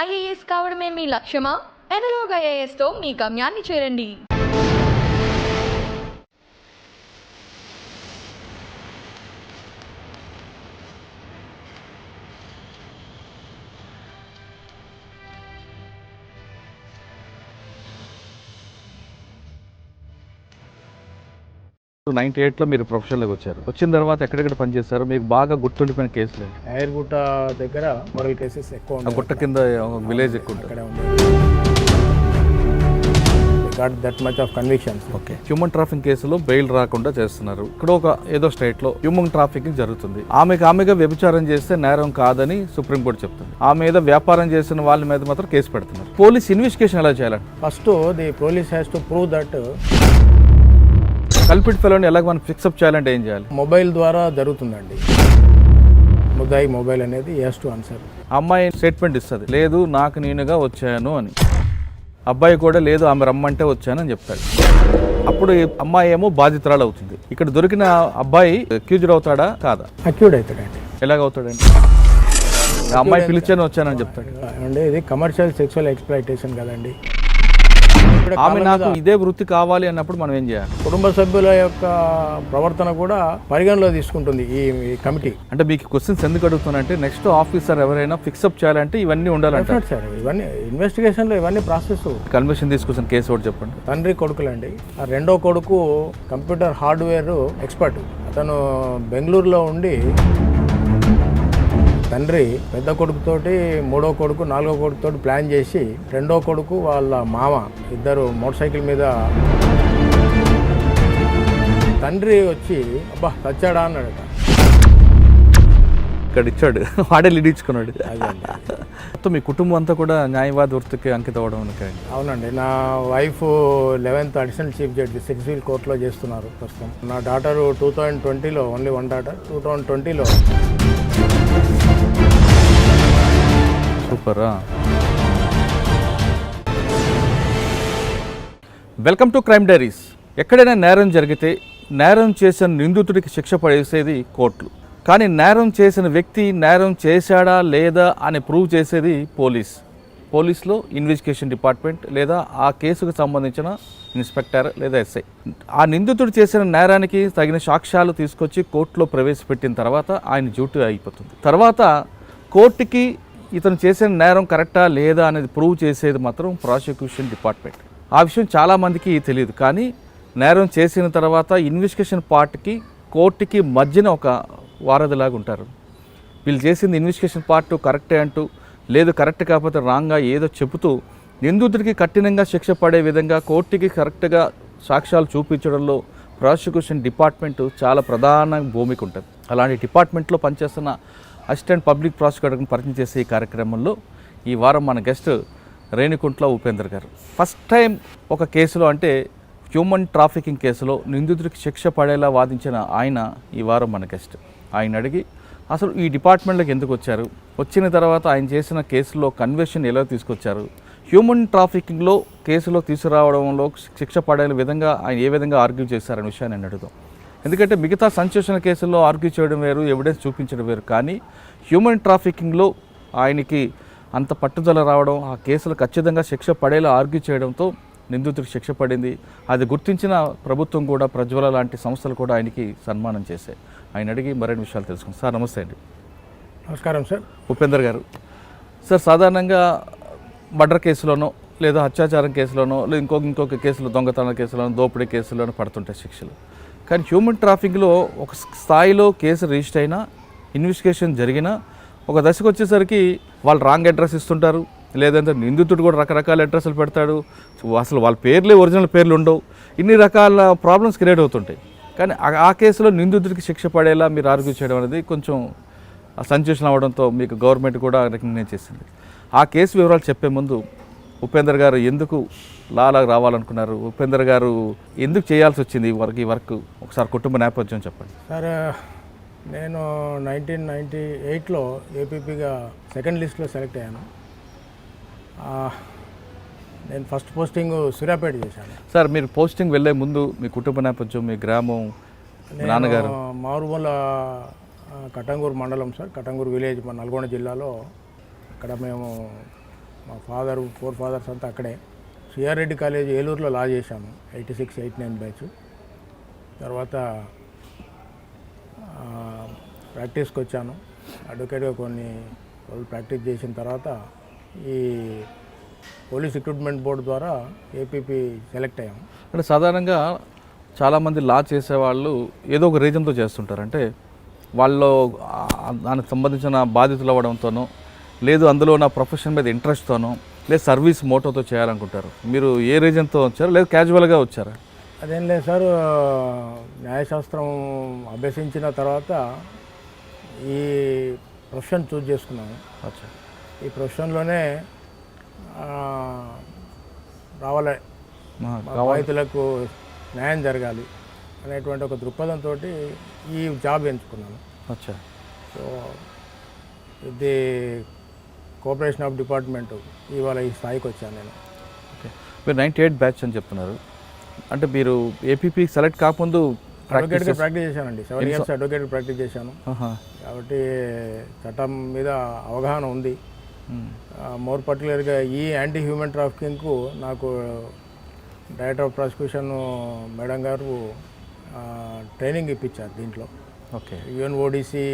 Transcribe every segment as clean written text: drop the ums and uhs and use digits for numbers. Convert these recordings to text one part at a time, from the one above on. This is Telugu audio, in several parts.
ఐఏఎస్ కావడమే మీ లక్ష్యమా? ఎనలాగ్ ఐఏఎస్తో మీ గమ్యాన్ని చేరండి. సో 98లో మీరు ప్రొఫెషన్లోకి వచ్చారు. వచ్చిన తర్వాత ఎక్కడెక్కడ పనిచేశారు? మీకు బాగా గుర్తుండిపోయిన కేసులు ఏంటి? ఎయిర్గుట్ట దగ్గర మోరల్ కేసెస్ ఎక్కువ ఆ ఉన్నాయి. గుట్ట కింద విలేజ్ ఎక్కువ ఉంటుంది. అక్కడే ఉంది. Got that much of convictions. Okay. Human trafficking కేసులో బెయిల్ రాకుండా చేస్తున్నారు. ఇక్కడ ఒక ఏదో స్టేట్లో హ్యూమన్ ట్రాఫికింగ్ జరుగుతుంది. ఆమెగా వ్యభిచారం చేస్తే నేరం కాదని సుప్రీంకోర్టు చెప్తుంది. ఆమె ఏదో వ్యాపారం చేసిన వాళ్ళ మీద మాత్రం కేసు పెడుతున్నారు. పోలీస్ ఇన్వెస్టిగేషన్ ఎలా చేయాలండి? First the police has to prove that culprit ఫెలోని ఎలా మనం ఫిక్సప్ చేయాలంటే ఏం చేయాలి? మొబైల్ ద్వారా జరుగుతుందండి. ముద్దాయి మొబైల్ అనేది హ్యాస్ టు ఆన్సర్. అమ్మాయి స్టేట్మెంట్ ఇస్తుంది, లేదు నాకు నేనుగా వచ్చాను అని. అబ్బాయి కూడా లేదు ఆమె రమ్మంటే వచ్చానని చెప్తాడు. అప్పుడు అమ్మాయి ఏమో బాధితురాలు అవుతుంది. ఇక్కడ దొరికిన అబ్బాయి అక్యూజ్డ్ అవుతాడా కాదా? అక్యూడ్ అవుతాడండి. ఎలాగవుతాడండి? అమ్మాయి పిలిచాను వచ్చానని చెప్తాడు. అంటే ఇది కమర్షియల్ సెక్సువల్ ఎక్స్ప్లాయిటేషన్ కదండి. ఆమె నాకు ఇదే వృత్తి కావాలి అన్నప్పుడు మనం ఏం చేయాలి? కుటుంబ సభ్యుల యొక్క ప్రవర్తన కూడా పరిగణలో తీసుకుంటుంది ఈ కమిటీ. అంటే మీకు క్వశ్చన్స్ ఎందుకు అడుగుతున్నానంటే నెక్స్ట్ ఆఫీసర్ ఎవరైనా ఫిక్సప్ చేయాలంటే ఇవన్నీ ఉండాలంటే సార్ ఇవన్నీ ఇన్వెస్టిగేషన్లో ఇవన్నీ ప్రాసెస్. కన్విషన్ తీసుకొచ్చిన కేసు ఒకటి చెప్పండి. తండ్రి కొడుకులండి. ఆ రెండో కొడుకు కంప్యూటర్ హార్డ్వేర్ ఎక్స్పర్ట్. అతను బెంగళూరులో ఉండి తండ్రి పెద్ద కొడుకుతోటి మూడో కొడుకు నాలుగో కొడుకుతోటి ప్లాన్ చేసి రెండో కొడుకు వాళ్ళ మామ ఇద్దరు మోటార్ సైకిల్ మీద తండ్రి వచ్చి అబ్బా చచ్చాడా అన్నాడట. ఇక్కడ ఇచ్చాడు, వాడే లీడ్ ఇచ్చుకున్నాడు. మొత్తం మీ కుటుంబం అంతా కూడా న్యాయవాద వృత్తికి అంకితం అవ్వడం. అవునండి. నా wife 11th additional chief judge సిక్స్వీల్ కోర్టులో చేస్తున్నారు ప్రస్తుతం. నా డాటరు 2020లో ఓన్లీ వన్ డాటర్ 2020లో. సూపరా. Welcome to crime diaries. ఎక్కడైనా నేరం జరిగితే నేరం చేసిన నిందితుడికి శిక్ష పడేసేది కోర్టులు. కానీ నేరం చేసిన వ్యక్తి నేరం చేశాడా లేదా అని ప్రూవ్ చేసేది పోలీస్లో ఇన్వెస్టిగేషన్ డిపార్ట్మెంట్ లేదా ఆ కేసుకు సంబంధించిన ఇన్స్పెక్టర్ లేదా ఎస్ఐ. ఆ నిందితుడు చేసిన నేరానికి తగిన సాక్ష్యాలు తీసుకొచ్చి కోర్టులో ప్రవేశపెట్టిన తర్వాత ఆయన డ్యూటీ అయిపోతుంది. తర్వాత కోర్టుకి ఇతను చేసిన నేరం కరెక్టా లేదా అనేది ప్రూవ్ చేసేది మాత్రం ప్రాసిక్యూషన్ డిపార్ట్మెంట్. ఆ విషయం చాలామందికి తెలియదు. కానీ నేరం చేసిన తర్వాత ఇన్వెస్టిగేషన్ పార్ట్కి కోర్టుకి మధ్యన ఒక వారధిలాగా ఉంటారు. వీళ్ళు చేసింది ఇన్వెస్టిగేషన్ పార్ట్ కరెక్టే అంటూ, లేదు కరెక్ట్ కాకపోతే రాంగ్గా ఏదో చెబుతూ నిందితుడికి కఠినంగా శిక్ష పడే విధంగా కోర్టుకి కరెక్ట్గా సాక్ష్యాలు చూపించడంలో ప్రాసిక్యూషన్ డిపార్ట్మెంట్ చాలా ప్రధాన భూమిక ఉంటుంది. అలాంటి డిపార్ట్మెంట్లో పనిచేస్తున్న అసిస్టెంట్ పబ్లిక్ ప్రాసిక్యూటర్ని పరిచయం చేసే ఈ కార్యక్రమంలో ఈ వారం మన గెస్ట్ రేణికుంట్ల ఉపేందర్ గారు. ఫస్ట్ టైం ఒక కేసులో, అంటే హ్యూమన్ ట్రాఫికింగ్ కేసులో నిందితుడికి శిక్ష పడేలా వాదించిన ఆయన ఈ వారం మన గెస్ట్. ఆయన అడిగి అసలు ఈ డిపార్ట్మెంట్లోకి ఎందుకు వచ్చారు, వచ్చిన తర్వాత ఆయన చేసిన కేసులో కన్విక్షన్ ఎలా తీసుకొచ్చారు, హ్యూమన్ ట్రాఫికింగ్లో కేసులో తీసుకురావడంలో శిక్ష పడే విధంగా ఆయన ఏ విధంగా ఆర్గ్యూ చేశారనే విషయాన్ని నేను అడుగుతాం. ఎందుకంటే మిగతా సంచలన కేసుల్లో ఆర్గ్యూ చేయడం వేరు, ఎవిడెన్స్ చూపించడం వేరు. కానీ హ్యూమన్ ట్రాఫికింగ్లో ఆయనకి అంత పట్టుదల రావడం, ఆ కేసులు ఖచ్చితంగా శిక్ష పడేలా ఆర్గ్యూ చేయడంతో నిందితుడికి శిక్ష పడింది. అది గుర్తించిన ప్రభుత్వం కూడా, ప్రజ్వల లాంటి సంస్థలు కూడా ఆయనకి సన్మానం చేశాయి. ఆయన అడిగి మరిన్ని విషయాలు తెలుసుకుందాం. సార్ నమస్తే అండి. నమస్కారం సార్. ఉపేందర్ గారు. సార్ సాధారణంగా మర్డర్ కేసులోనో లేదా అత్యాచారం కేసులోనో లేదా ఇంకొక కేసులో, దొంగతనం కేసులోనో, దోపిడీ కేసులోనో పడుతుంటాయి శిక్షలు. కానీ హ్యూమన్ ట్రాఫిక్లో ఒక స్థాయిలో కేసు రిజిస్టర్ అయినా, ఇన్వెస్టిగేషన్ జరిగినా ఒక దశకు వచ్చేసరికి వాళ్ళు రాంగ్ అడ్రస్ ఇస్తుంటారు, లేదంటే నిందితుడు కూడా రకరకాల అడ్రస్లు పెడతాడు, అసలు వాళ్ళ పేర్లే ఒరిజినల్ పేర్లు ఉండవు. ఇన్ని రకాల ప్రాబ్లమ్స్ క్రియేట్ అవుతుంటాయి. కానీ ఆ కేసులో నిందితుడికి శిక్ష పడేలా మీరు ఆర్గ్యూ చేయడం అనేది కొంచెం సంచలనం అవ్వడంతో మీకు గవర్నమెంట్ కూడా రికగ్నైజ్ చేసింది. ఆ కేసు వివరాలు చెప్పే ముందు ఉపేందర్ గారు ఎందుకు లాలాగా రావాలనుకున్నారు, ఉపేందర్ గారు ఎందుకు చేయాల్సి వచ్చింది ఈ వర్క్, ఒకసారి కుటుంబ నేపథ్యం చెప్పండి. సార్ నేను 1998లో ఏపీపీగా సెకండ్ లిస్ట్లో సెలెక్ట్ అయ్యాను. నేను ఫస్ట్ పోస్టింగ్ సూర్యాపేట చేశాను. సార్ మీరు పోస్టింగ్ వెళ్ళే ముందు మీ కుటుంబ నేపథ్యం, మీ గ్రామం, నాన్నగారు? మారుమూల కటంగూరు మండలం సార్, కటంగూరు విలేజ్, మన నల్గొండ జిల్లాలో. అక్కడ మేము మా ఫోర్ ఫాదర్స్ అంతా అక్కడే. సిఆర్ రెడ్డి కాలేజ్ ఏలూరులో లా చేశాను 86, 89 బ్యాచ్. తర్వాత ప్రాక్టీస్కి వచ్చాను. అడ్వకేట్గా కొన్ని రోజులు ప్రాక్టీస్ చేసిన తర్వాత ఈ పోలీస్ రిక్రూట్మెంట్ బోర్డు ద్వారా ఏపీపీ సెలెక్ట్ అయ్యాము. అంటే సాధారణంగా చాలామంది లా చేసేవాళ్ళు ఏదో ఒక రీజన్తో చేస్తుంటారు. అంటే వాళ్ళు దానికి సంబంధించిన బాధ్యతలు అవ్వడంతోనో, లేదు అందులో నా ప్రొఫెషన్ మీద ఇంట్రెస్ట్తోనో, లేదు సర్వీస్ మోటోతో చేయాలనుకుంటారు. మీరు ఏ రీజన్తో వచ్చారు, లేదు క్యాజువల్గా వచ్చారా? అదేం లేదు సార్, న్యాయశాస్త్రం అభ్యసించిన తర్వాత ఈ ప్రొఫెషన్ చూజ్ చేసుకున్నాను. అచ్చా. ఈ ప్రొఫెషన్లోనే రావాలి, బాధితులకు న్యాయం జరగాలి అనేటువంటి ఒక దృక్పథంతో ఈ జాబ్ ఎంచుకున్నాను. అచ్చా. సో ఇది కోఆపరేషన్ ఆఫ్ డిపార్ట్మెంట్ ఇవాళ ఈ స్థాయికి వచ్చాను నేను. ఓకే, మీరు 98 బ్యాచ్ అని చెప్తున్నారు. అంటే మీరు ఏపీపీ సెలెక్ట్ కాకముందు అడ్వకేట్గా ప్రాక్టీస్ చేశానండి. 7 years అడ్వకేట్ ప్రాక్టీస్ చేశాను. కాబట్టి చట్టం మీద అవగాహన ఉంది. మోర్ పర్టికులర్గా ఈ యాంటీ హ్యూమన్ ట్రాఫికింగ్కు నాకు డైరెక్టర్ ఆఫ్ ప్రాసిక్యూషన్ మేడం గారు ట్రైనింగ్ ఇప్పించారు దీంట్లో. ఓకే. యుఎన్ఓడిసి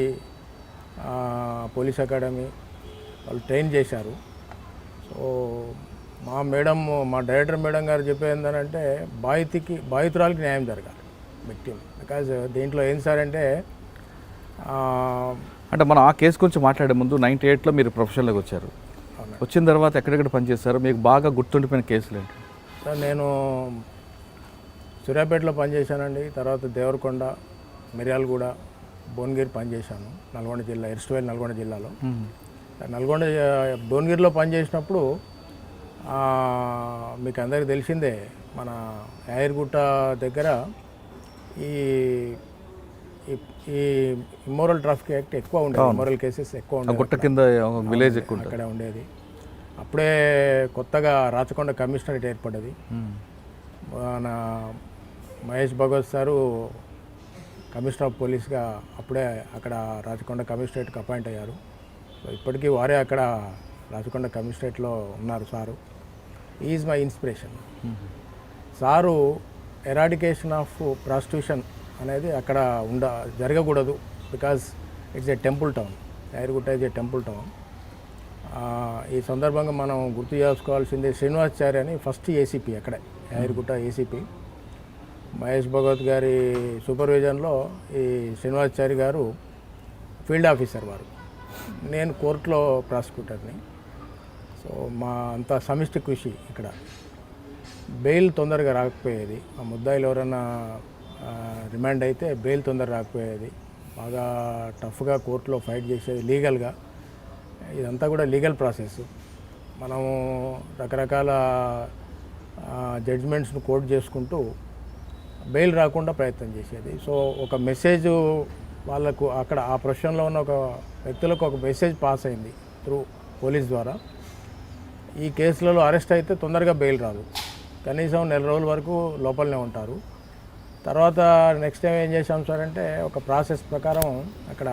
పోలీస్ అకాడమీ వాళ్ళు ట్రైన్ చేశారు. సో మా డైరెక్టర్ మేడం గారు చెప్పేది ఏంటంటే బాధితురాలకి న్యాయం జరగాలి, విక్టిమ్. బికాజ్ దీంట్లో ఏం సార్ అంటే అంటే మనం ఆ కేసు గురించి మాట్లాడే ముందు 98లో మీరు ప్రొఫెషన్లోకి వచ్చారు. వచ్చిన తర్వాత ఎక్కడెక్కడ పనిచేస్తారు, మీకు బాగా గుర్తుండిపోయిన కేసులు ఏంటి? సార్ నేను సూర్యాపేటలో పనిచేశానండి. తర్వాత దేవరకొండ, మిర్యాలగూడ, భువనగిరి పనిచేశాను. నల్గొండ జిల్లా, ఎర్స్ట్వేల్ నల్గొండ జిల్లాలో. భువనగిరిలో పనిచేసినప్పుడు మీకు అందరికీ తెలిసిందే, మన యాయర్గుట్ట దగ్గర ఈ ఇమ్మోరల్ ట్రాఫిక్ యాక్ట్ ఎక్కువ ఉండేది. ఇమ్మోరల్ కేసెస్ ఎక్కువ ఉండేది. గుట్ట కింద విలేజ్ ఎక్కువ అక్కడ ఉండేది. అప్పుడే కొత్తగా రాచకొండ కమిషనరేట్ ఏర్పడ్డది. మన Mahesh Bhagwat sir commissioner of పోలీస్గా అప్పుడే అక్కడ రాచకొండ కమిషనరేట్కి అపాయింట్ అయ్యారు. సో ఇప్పటికీ వారే అక్కడ రాచకొండ కమిషనరేట్లో ఉన్నారు sir. Is my inspiration. Sir eradication of prostitution అనేది అక్కడ జరగకూడదు. Because it's a temple town. Yadagirigutta is a temple town. ఈ సందర్భంగా మనం గుర్తు చేసుకోవాల్సిందే, శ్రీనివాసాచారి అని ఫస్ట్ ఏసీపీ అక్కడే, యాయర్గుట్ట ఏసీపీ. మహేష్ భగవత్ గారి సూపర్విజన్లో ఈ శ్రీనివాసాచారి గారు ఫీల్డ్ ఆఫీసర్ వారు. నేను కోర్టులో ప్రాసిక్యూటర్ని. సో మా అంతా సమిష్టి కృషి. ఇక్కడ బెయిల్ తొందరగా రాకపోయేది. ఆ ముద్దాయిలు ఎవరైనా రిమాండ్ అయితే బెయిల్ తొందరగా రాకపోయేది. బాగా టఫ్గా కోర్టులో ఫైట్ చేసేది లీగల్గా. ఇదంతా కూడా లీగల్ ప్రాసెస్. మనము రకరకాల జడ్జిమెంట్స్ను కోట్ చేసుకుంటూ బెయిల్ రాకుండా ప్రయత్నం చేసేది. సో ఒక మెసేజ్ వాళ్ళకు అక్కడ ఆ ప్రొఫెషన్లో ఉన్న ఒక వ్యక్తులకు ఒక మెసేజ్ పాస్ అయింది త్రూ పోలీస్ ద్వారా. ఈ కేసులలో అరెస్ట్ అయితే తొందరగా బెయిల్ రాదు, కనీసం 1 నెల రోజుల వరకు లోపలనే ఉంటారు. తర్వాత నెక్స్ట్ టైం ఏం చేసాం సార్ అంటే, ఒక ప్రాసెస్ ప్రకారం అక్కడ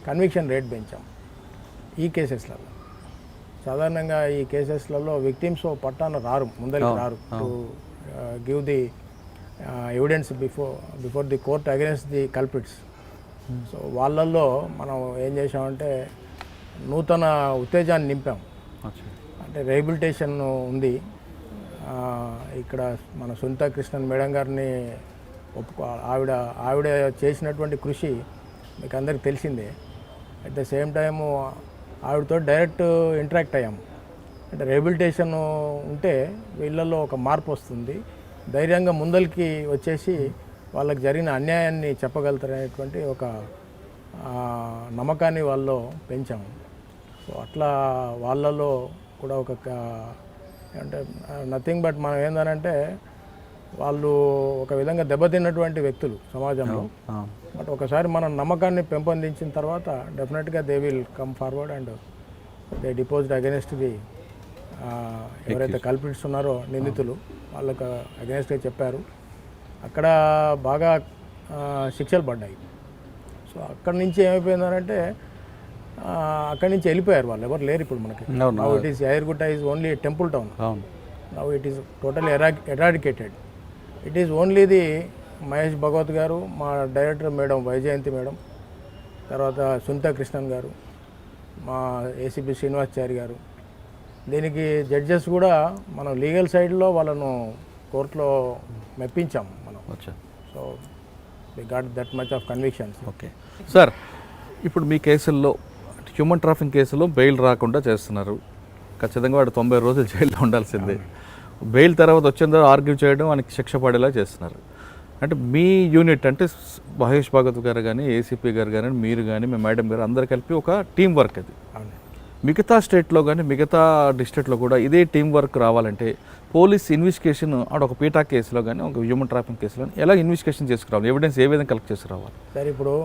కన్విక్షన్ రేట్ పెంచాం ఈ కేసెస్లలో. సాధారణంగా ఈ కేసెస్లలో విక్టిమ్స్ పట్టాన రారు, ముందరికి రారు to give the evidence before the court against the culprits. So వాళ్ళల్లో మనం ఏం చేసామంటే నూతన ఉత్తేజాన్ని నింపాం. అంటే రీహాబిలిటేషన్ ఉంది. ఇక్కడ మన సునీత కృష్ణన్ మేడం గారిని ఆవిడ చేసినటువంటి కృషి మీకు అందరికి తెలిసిందే. అట్ ద సేమ్ టైము ఆవిడతో డైరెక్ట్ ఇంటరాక్ట్ అయ్యాము. అంటే రీహాబిలిటేషన్ ఉంటే వీళ్ళల్లో ఒక మార్పు వస్తుంది, ధైర్యంగా ముందరికి వచ్చేసి వాళ్ళకి జరిగిన అన్యాయాన్ని చెప్పగలుగుతారనేటువంటి ఒక నమ్మకాన్ని వాళ్ళలో పెంచాము. సో అట్లా వాళ్ళలో కూడా ఒక అంటే నథింగ్ బట్ మనం ఏంటంటే వాళ్ళు ఒక విధంగా దెబ్బతిన్నటువంటి వ్యక్తులు సమాజంలో. బట్ ఒకసారి మనం నమ్మకాన్ని పెంపొందించిన తర్వాత డెఫినెట్గా they will come forward and they deposed against the ఎవరైతే కల్ప్రిట్స్ ఉన్నారో నిందితులు, వాళ్ళకు అగెన్స్ట్గా చెప్పారు. అక్కడ బాగా శిక్షలు పడ్డాయి. సో అక్కడి నుంచి ఏమైపోయిందంటే అక్కడి నుంచి వెళ్ళిపోయారు వాళ్ళు, ఎవరు లేరు ఇప్పుడు మనకి. అవును. Now it is Yadagirigutta is only temple town. అవును. Now it is total eradicated. It is only the Mahesh Bhagwat garu, మా డైరెక్టర్ మేడం వైజయంతి మేడం, తర్వాత సునీతా కృష్ణన్ గారు, మా ఏసీపీ శ్రీనివాసాచారి గారు. దీనికి జడ్జెస్ కూడా మనం లీగల్ సైడ్లో వాళ్ళను కోర్టులో మెప్పించాం మనం. అచ్చా. So we got that much of convictions. Okay sir, ఇప్పుడు మీ కేసుల్లో హ్యూమన్ ట్రాఫింగ్ కేసులో బెయిల్ రాకుండా చేస్తున్నారు. ఖచ్చితంగా వాడు 90 రోజులు జైల్లో ఉండాల్సిందే. బెయిల్ తర్వాత వచ్చిందో ఆర్గ్యూ చేయడం, వానికి శిక్ష పడేలా చేస్తున్నారు. అంటే మీ యూనిట్ అంటే మహేష్ భగవత్ గారు కానీ, ఏసీపీ గారు కానీ, మీరు కానీ, మీ మేడం గారు అందరు కలిపి ఒక టీం వర్క్ అది. మిగతా స్టేట్లో కానీ మిగతా డిస్ట్రిక్ట్లో కూడా ఇదే టీం వర్క్ రావాలంటే పోలీస్ ఇన్వెస్టిగేషన్ ఒక పీటా కేసులో కానీ ఒక హ్యూమన్ ట్రాఫింగ్ కేసులో కానీ ఎలా ఇన్వెస్టిగేషన్ చేసుకురావాలి, ఎవిడెన్స్ ఏ విధంగా కలెక్ట్ చేసుకురావాలి? సార్ ఇప్పుడు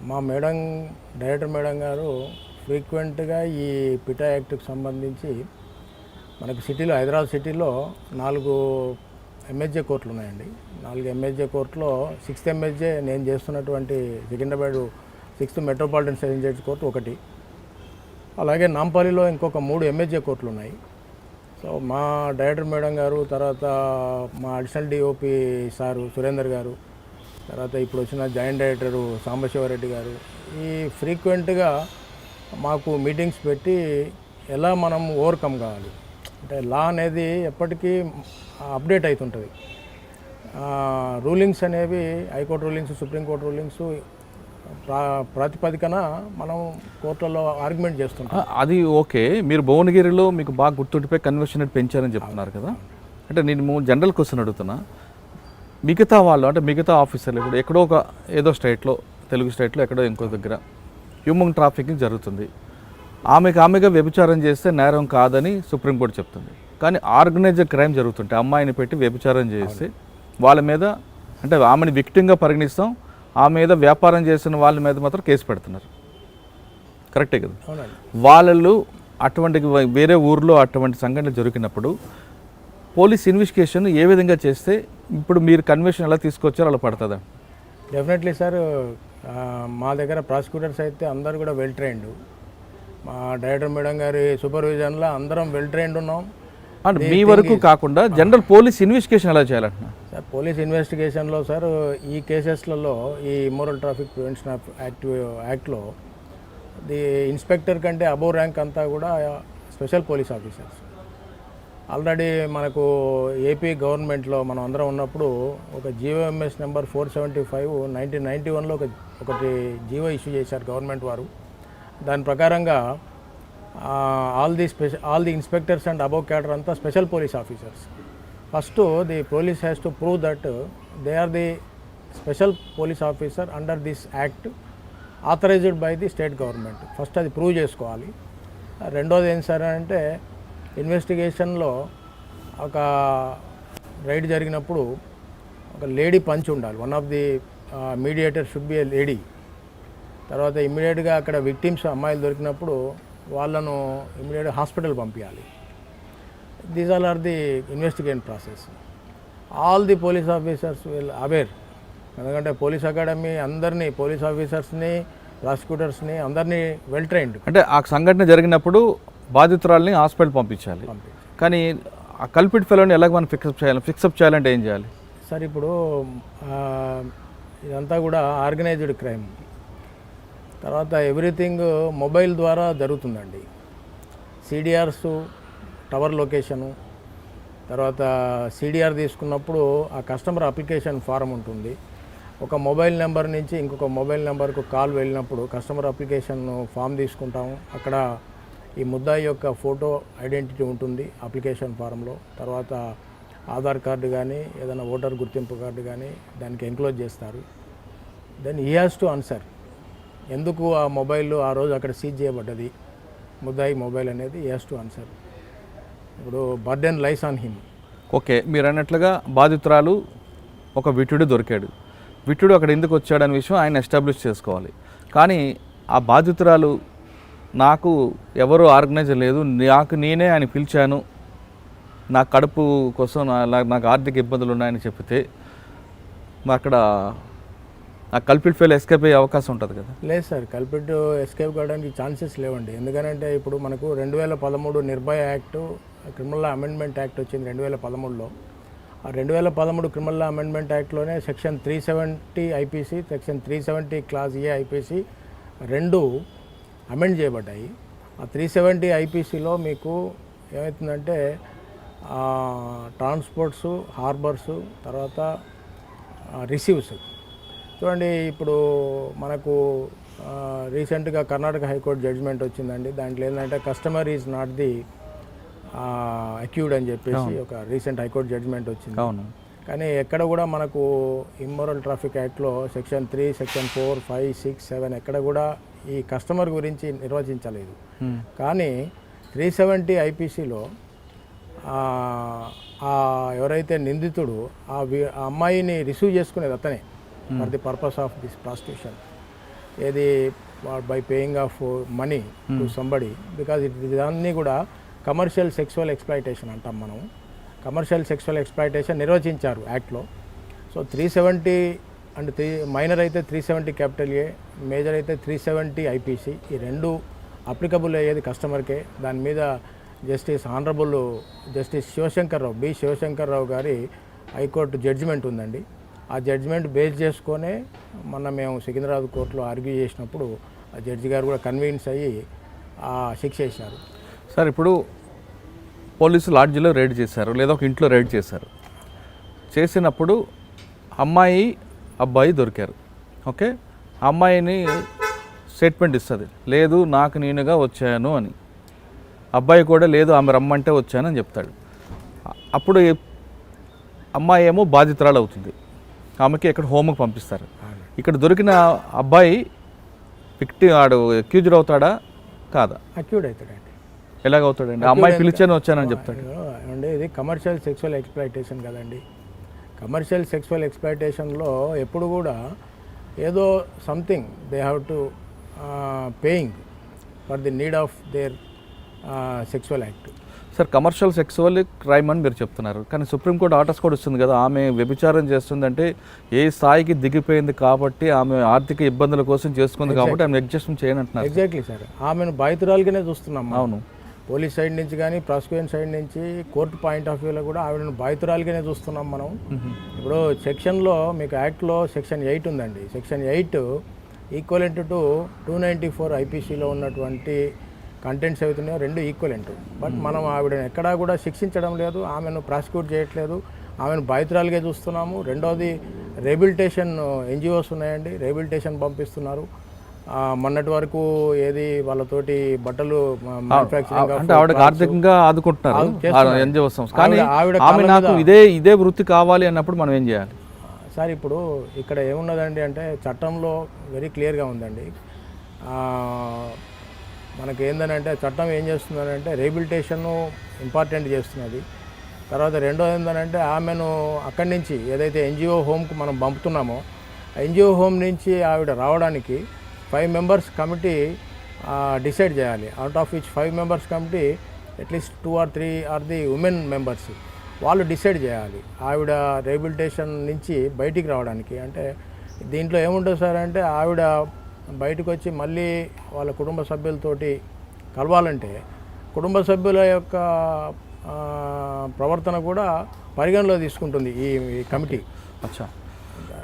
మా మేడం, డైరెక్టర్ మేడం గారు ఫ్రీక్వెంట్గా ఈ పిటా యాక్ట్కి సంబంధించి మనకి సిటీలో, హైదరాబాద్ సిటీలో 4 ఎంఎస్జే కోర్టులు ఉన్నాయండి. 4 ఎంఎస్జే కోర్టులో 6th ఎంఎస్జే నేను చేస్తున్నటువంటి Secunderabad 6th metropolitan session judge court ఒకటి, అలాగే నాంపల్లిలో ఇంకొక 3 ఎంఎస్జే కోర్టులు ఉన్నాయి. సో మా డైరెక్టర్ మేడం గారు, తర్వాత మా అడిషనల్ డిఓపి సారు సురేందర్ గారు, తర్వాత ఇప్పుడు వచ్చిన జాయింట్ డైరెక్టరు సాంబశివరెడ్డి గారు, ఈ ఫ్రీక్వెంట్గా మాకు మీటింగ్స్ పెట్టి ఎలా మనం ఓవర్కమ్ కావాలి అంటే లా అనేది ఎప్పటికీ అప్డేట్ అవుతుంటుంది. రూలింగ్స్ అనేవి హైకోర్టు రూలింగ్స్, సుప్రీంకోర్టు రూలింగ్స్ ప్రాతిపదికన మనం కోర్టులలో ఆర్గ్యుమెంట్ చేస్తుంటాం. అది ఓకే. మీరు భువనగిరిలో మీకు బాగా గుర్తుండిపోయి కన్వర్షన్ రేట్ పెంచారని చెప్తున్నారు కదా. అంటే నేను జనరల్ క్వశ్చన్ అడుగుతున్నా, మిగతా వాళ్ళు అంటే మిగతా ఆఫీసర్లు ఇప్పుడు ఎక్కడో ఒక ఏదో స్టేట్లో, తెలుగు స్టేట్లో ఎక్కడో ఇంకో దగ్గర హ్యూమన్ ట్రాఫికింగ్ జరుగుతుంది, ఆమెగా వ్యభిచారం చేస్తే నేరం కాదని సుప్రీంకోర్టు చెప్తుంది. కానీ ఆర్గనైజ్డ్ క్రైమ్ జరుగుతుంటే అమ్మాయిని పెట్టి వ్యభిచారం చేస్తే వాళ్ళ మీద అంటే ఆమెని విక్టింగ్గా పరిగణిస్తాం, ఆమె మీద వ్యాపారం చేసిన వాళ్ళ మీద మాత్రం కేసు పెడుతున్నారు. కరెక్టే కదా? వాళ్ళు అటువంటి వేరే ఊర్లో అటువంటి సంఘటనలు జరిగినప్పుడు పోలీస్ ఇన్వెస్టిగేషన్ ఏ విధంగా చేస్తే ఇప్పుడు మీరు కన్విక్షన్ ఎలా తీసుకొచ్చారో అలా పడుతుందా? డెఫినెట్లీ సార్, మా దగ్గర ప్రాసిక్యూటర్స్ అయితే అందరూ కూడా వెల్ ట్రైన్డ్. మా డైరెక్టర్ మేడం గారి సూపర్విజన్లో అందరం వెల్ ట్రైన్డ్ ఉన్నాం. అంటే మీ వరకు కాకుండా జనరల్ పోలీస్ ఇన్వెస్టిగేషన్ ఎలా చేయాలంటున్నా సార్? పోలీస్ ఇన్వెస్టిగేషన్లో సార్ ఈ కేసెస్లలో ఈ ఇమ్మోరల్ ట్రాఫిక్ ప్రివెన్షన్ యాక్ట్లో ది ఇన్స్పెక్టర్ కంటే అబోవ్ ర్యాంక్ అంతా కూడా స్పెషల్ పోలీస్ ఆఫీసర్స్. ఆల్రెడీ మనకు ఏపీ గవర్నమెంట్లో మనం అందరం ఉన్నప్పుడు ఒక జీవోఎంఎస్ నెంబర్ 475 1991లో ఒకటి జీవో ఇష్యూ చేశారు గవర్నమెంట్ వారు. దాని ప్రకారంగా all the inspectors and above cadre అంతా special police officers. First the police has to prove that they are the special police officer under this act authorised by the state government. First అది ప్రూవ్ చేసుకోవాలి. రెండోది ఏం సార్ అంటే ఇన్వెస్టిగేషన్లో ఒక రైడ్ జరిగినప్పుడు ఒక లేడీ పంచ్ ఉండాలి. One of the mediator should be A lady. తర్వాత ఇమ్మీడియట్గా అక్కడ విక్టిమ్స్ అమ్మాయిలు దొరికినప్పుడు వాళ్ళను ఇమ్మీడియట్గా హాస్పిటల్ పంపించాలి. These all are the investigation process. All the police officers will aware. ఎందుకంటే పోలీస్ అకాడమీ అందరినీ, పోలీస్ ఆఫీసర్స్ని, ప్రాసిక్యూటర్స్ని అందరినీ వెల్ ట్రైన్డ్. అంటే ఆ సంఘటన జరిగినప్పుడు బాధితురాలని హాస్పిటల్ పంపించాలి. కానీ ఆ కల్పిట్ ఫెలోని ఎలాగ మనం ఫిక్సప్ చేయాలంటే ఏం చేయాలి సార్? ఇప్పుడు ఇదంతా కూడా ఆర్గనైజ్డ్ క్రైమ్. తర్వాత ఎవ్రీథింగ్ మొబైల్ ద్వారా జరుగుతుందండి. సిడిఆర్స్, టవర్ లొకేషను, తర్వాత సిడిఆర్ తీసుకున్నప్పుడు ఆ కస్టమర్ అప్లికేషన్ ఫారం ఉంటుంది. ఒక మొబైల్ నెంబర్ నుంచి ఇంకొక మొబైల్ నెంబర్కు కాల్ వెళ్ళినప్పుడు కస్టమర్ అప్లికేషన్ ఫామ్ తీసుకుంటాము. అక్కడ ఈ ముద్దాయి యొక్క ఫోటో ఐడెంటిటీ ఉంటుంది అప్లికేషన్ ఫారంలో. తర్వాత ఆధార్ కార్డు కానీ ఏదైనా ఓటర్ గుర్తింపు కార్డు కానీ దానికి ఎంక్లోజ్ చేస్తారు. Then he has to answer ఎందుకు ఆ మొబైల్ ఆ రోజు అక్కడ సీజ్ చేయబడ్డది, ముద్దాయి మొబైల్ అనేది హీ హ్యాస్ టు ఆన్సర్. ఇప్పుడు burden lies on him. Okay, మీరు అన్నట్లుగా బాధితురాలు ఒక విటుడు దొరికాడు, విటుడు అక్కడ ఎందుకు వచ్చాడనే విషయం ఆయన ఎస్టాబ్లిష్ చేసుకోవాలి. కానీ ఆ బాధితురాలు నాకు ఎవరు ఆర్గనైజ్ లేదు, నాకు నేనే ఆయన పిలిచాను, నా కడుపు కోసం నాకు ఆర్థిక ఇబ్బందులు ఉన్నాయని చెప్తే అక్కడ ఆ కల్పిట్ ఫెయిల్ ఎస్కేప్ అయ్యే అవకాశం ఉంటుంది కదా. లేదు సార్, కల్పిట్ ఎస్కేప్ కావడానికి ఛాన్సెస్ లేవండి. ఎందుకంటే ఇప్పుడు మనకు 2013 Nirbhaya act, criminal law amendment act వచ్చింది 2013లో. ఆ 2013 క్రిమినల్ లా అమెండ్మెంట్ యాక్ట్లోనే section 370 IPC, section 370 clause A IPC రెండు అమెండ్ చేయబడ్డాయి. ఆ 370 ఐపీసీలో మీకు ఏమవుతుందంటే ట్రాన్స్పోర్ట్స్, హార్బర్స్, తర్వాత రిసీవ్స్. చూడండి, ఇప్పుడు మనకు రీసెంట్గా కర్ణాటక హైకోర్టు జడ్జిమెంట్ వచ్చిందండి. దాంట్లో ఏంటంటే customer is not the accused అని చెప్పేసి ఒక రీసెంట్ హైకోర్టు జడ్జిమెంట్ వచ్చింది. అవును. కానీ ఎక్కడ కూడా మనకు ఇమ్మోరల్ ట్రాఫిక్ యాక్ట్లో సెక్షన్ 3, సెక్షన్ 4, 5, 6, 7 ఎక్కడ కూడా ఈ కస్టమర్ గురించి నిర్వచించలేదు. కానీ 370 ఐపీసీలో ఎవరైతే నిందితుడు ఆ అమ్మాయిని రిసీవ్ చేసుకునేది అతనే for the purpose of this prostitution, ఏది by paying of money to somebody, because ఇదన్నీ కూడా కమర్షియల్ సెక్సువల్ ఎక్స్ప్లాయిటేషన్ అంటాం మనం. కమర్షియల్ సెక్సువల్ ఎక్స్ప్లాయిటేషన్ నిర్వచించారు యాక్ట్లో. సో 370 అండ్ మైనర్ అయితే 370 క్యాపిటల్ ఏ, మేజర్ అయితే 370 ఐపీసీ, ఈ రెండు అప్లికబుల్ అయ్యేది కస్టమర్కే. దాని మీద ఆనరబుల్ జస్టిస్ శివశంకర్ రావు గారి హైకోర్టు జడ్జిమెంట్ ఉందండి. ఆ జడ్జిమెంట్ బేస్ చేసుకొనే మొన్న మేము సికింద్రాబాద్ కోర్టులో ఆర్గ్యూ చేసినప్పుడు ఆ జడ్జి గారు కూడా కన్విన్స్ అయ్యి శిక్ష వేశారు. సార్, ఇప్పుడు పోలీసులు లాడ్జిలో రైడ్ చేశారు, లేదా ఒక ఇంట్లో రైడ్ చేశారు. చేసినప్పుడు అమ్మాయి అబ్బాయి దొరికారు. ఓకే, అమ్మాయిని స్టేట్మెంట్ ఇస్తుంది, లేదు నాకు నేనుగా వచ్చాను అని. అబ్బాయి కూడా లేదు ఆమె రమ్మంటే వచ్చానని చెప్తాడు. అప్పుడు అమ్మాయి ఏమో బాధితురాలు అవుతుంది. ఆమెకి ఎక్కడ హోమ్కి పంపిస్తారు. ఇక్కడ దొరికిన అబ్బాయి అక్యూజ్డ్ అవుతాడా కాదా? అక్యూడ్ అవుతాడండి. ఎలాగవుతాడండి? అమ్మాయి పిలిచాను వచ్చానని చెప్తాడు. అంటే ఇది కమర్షియల్ సెక్సువల్ ఎక్స్ప్లాయిటేషన్ కదండి. కమర్షియల్ సెక్సువల్ ఎక్స్ప్లాయిటేషన్లో ఎప్పుడు కూడా ఏదో something they have to paying for the need of their sexual act. Sir, commercial sexual crime అని మీరు చెప్తున్నారు, కానీ సుప్రీంకోర్టు ఆర్డర్స్ కూడా వస్తుంది కదా, ఆమె వ్యభిచారం చేస్తుందంటే ఏ స్థాయికి దిగిపోయింది కాబట్టి, ఆమె ఆర్థిక ఇబ్బందుల కోసం చేసుకుంది కాబట్టి ఆమె అడ్జస్ట్మెంట్ చేయనంటున్నారు. ఎగ్జాక్ట్లీ సార్, ఆమెను బాధితురాలుగానే చూస్తున్నాం. అవును, పోలీస్ సైడ్ నుంచి కానీ ప్రాసిక్యూషన్ సైడ్ నుంచి కోర్టు పాయింట్ ఆఫ్ వ్యూలో కూడా ఆవిడను బాధితురాలుగానే చూస్తున్నాం మనం. ఇప్పుడు సెక్షన్లో మీకు యాక్ట్లో సెక్షన్ 8 ఉందండి. సెక్షన్ 8 ఈక్వలెంట్ టు 294 ఐపీసీలో ఉన్నటువంటి కంటెంట్స్ అవుతున్నాయో రెండు ఈక్వలెంట్. బట్ మనం ఆవిడని ఎక్కడా కూడా శిక్షించడం లేదు, ఆమెను ప్రాసిక్యూట్ చేయట్లేదు, ఆమెను బాధితురాలుగా చూస్తున్నాము. రెండోది రీహాబిలిటేషన్ ఎన్జిఓస్ ఉన్నాయండి, రీహాబిలిటేషన్ పంపిస్తున్నారు. మొన్నటి వరకు ఏది వాళ్ళతోటి బట్టలు మ్యానుఫ్యాక్చరింగ్ అంటే ఆవిడకి ఆర్థికంగా ఆదుకుంటున్నారు ఎన్జిఓ సంస్థ. కానీ ఆమె నాకు ఇదే వృత్తి కావాలి అన్నప్పుడు మనం ఏం చేయాలి సార్? ఇప్పుడు ఇక్కడ ఏమున్నదండి అంటే చట్టంలో వెరీ క్లియర్గా ఉందండి. మనకి ఏంటంటే చట్టం ఏం చేస్తుందంటే రీహాబిలిటేషన్ ఇంపార్టెంట్ చేస్తున్నది. తర్వాత రెండోది ఏంటంటే ఆమెను అక్కడి నుంచి ఏదైతే ఎన్జిఓ హోమ్కి మనం పంపుతున్నామో ఎన్జిఓ హోమ్ నుంచి ఆవిడ రావడానికి 5 మెంబర్స్ కమిటీ డిసైడ్ చేయాలి. Out of which 5 members committee at least 2 or 3 are the women members, వాళ్ళు డిసైడ్ చేయాలి ఆవిడ రీహాబిలిటేషన్ నుంచి బయటికి రావడానికి. అంటే దీంట్లో ఏముంటుంది సార్ అంటే ఆవిడ బయటకు వచ్చి మళ్ళీ వాళ్ళ కుటుంబ సభ్యులతోటి కలవాలంటే కుటుంబ సభ్యుల యొక్క ప్రవర్తన కూడా పరిగణలో తీసుకుంటుంది ఈ కమిటీ. అచ్చా,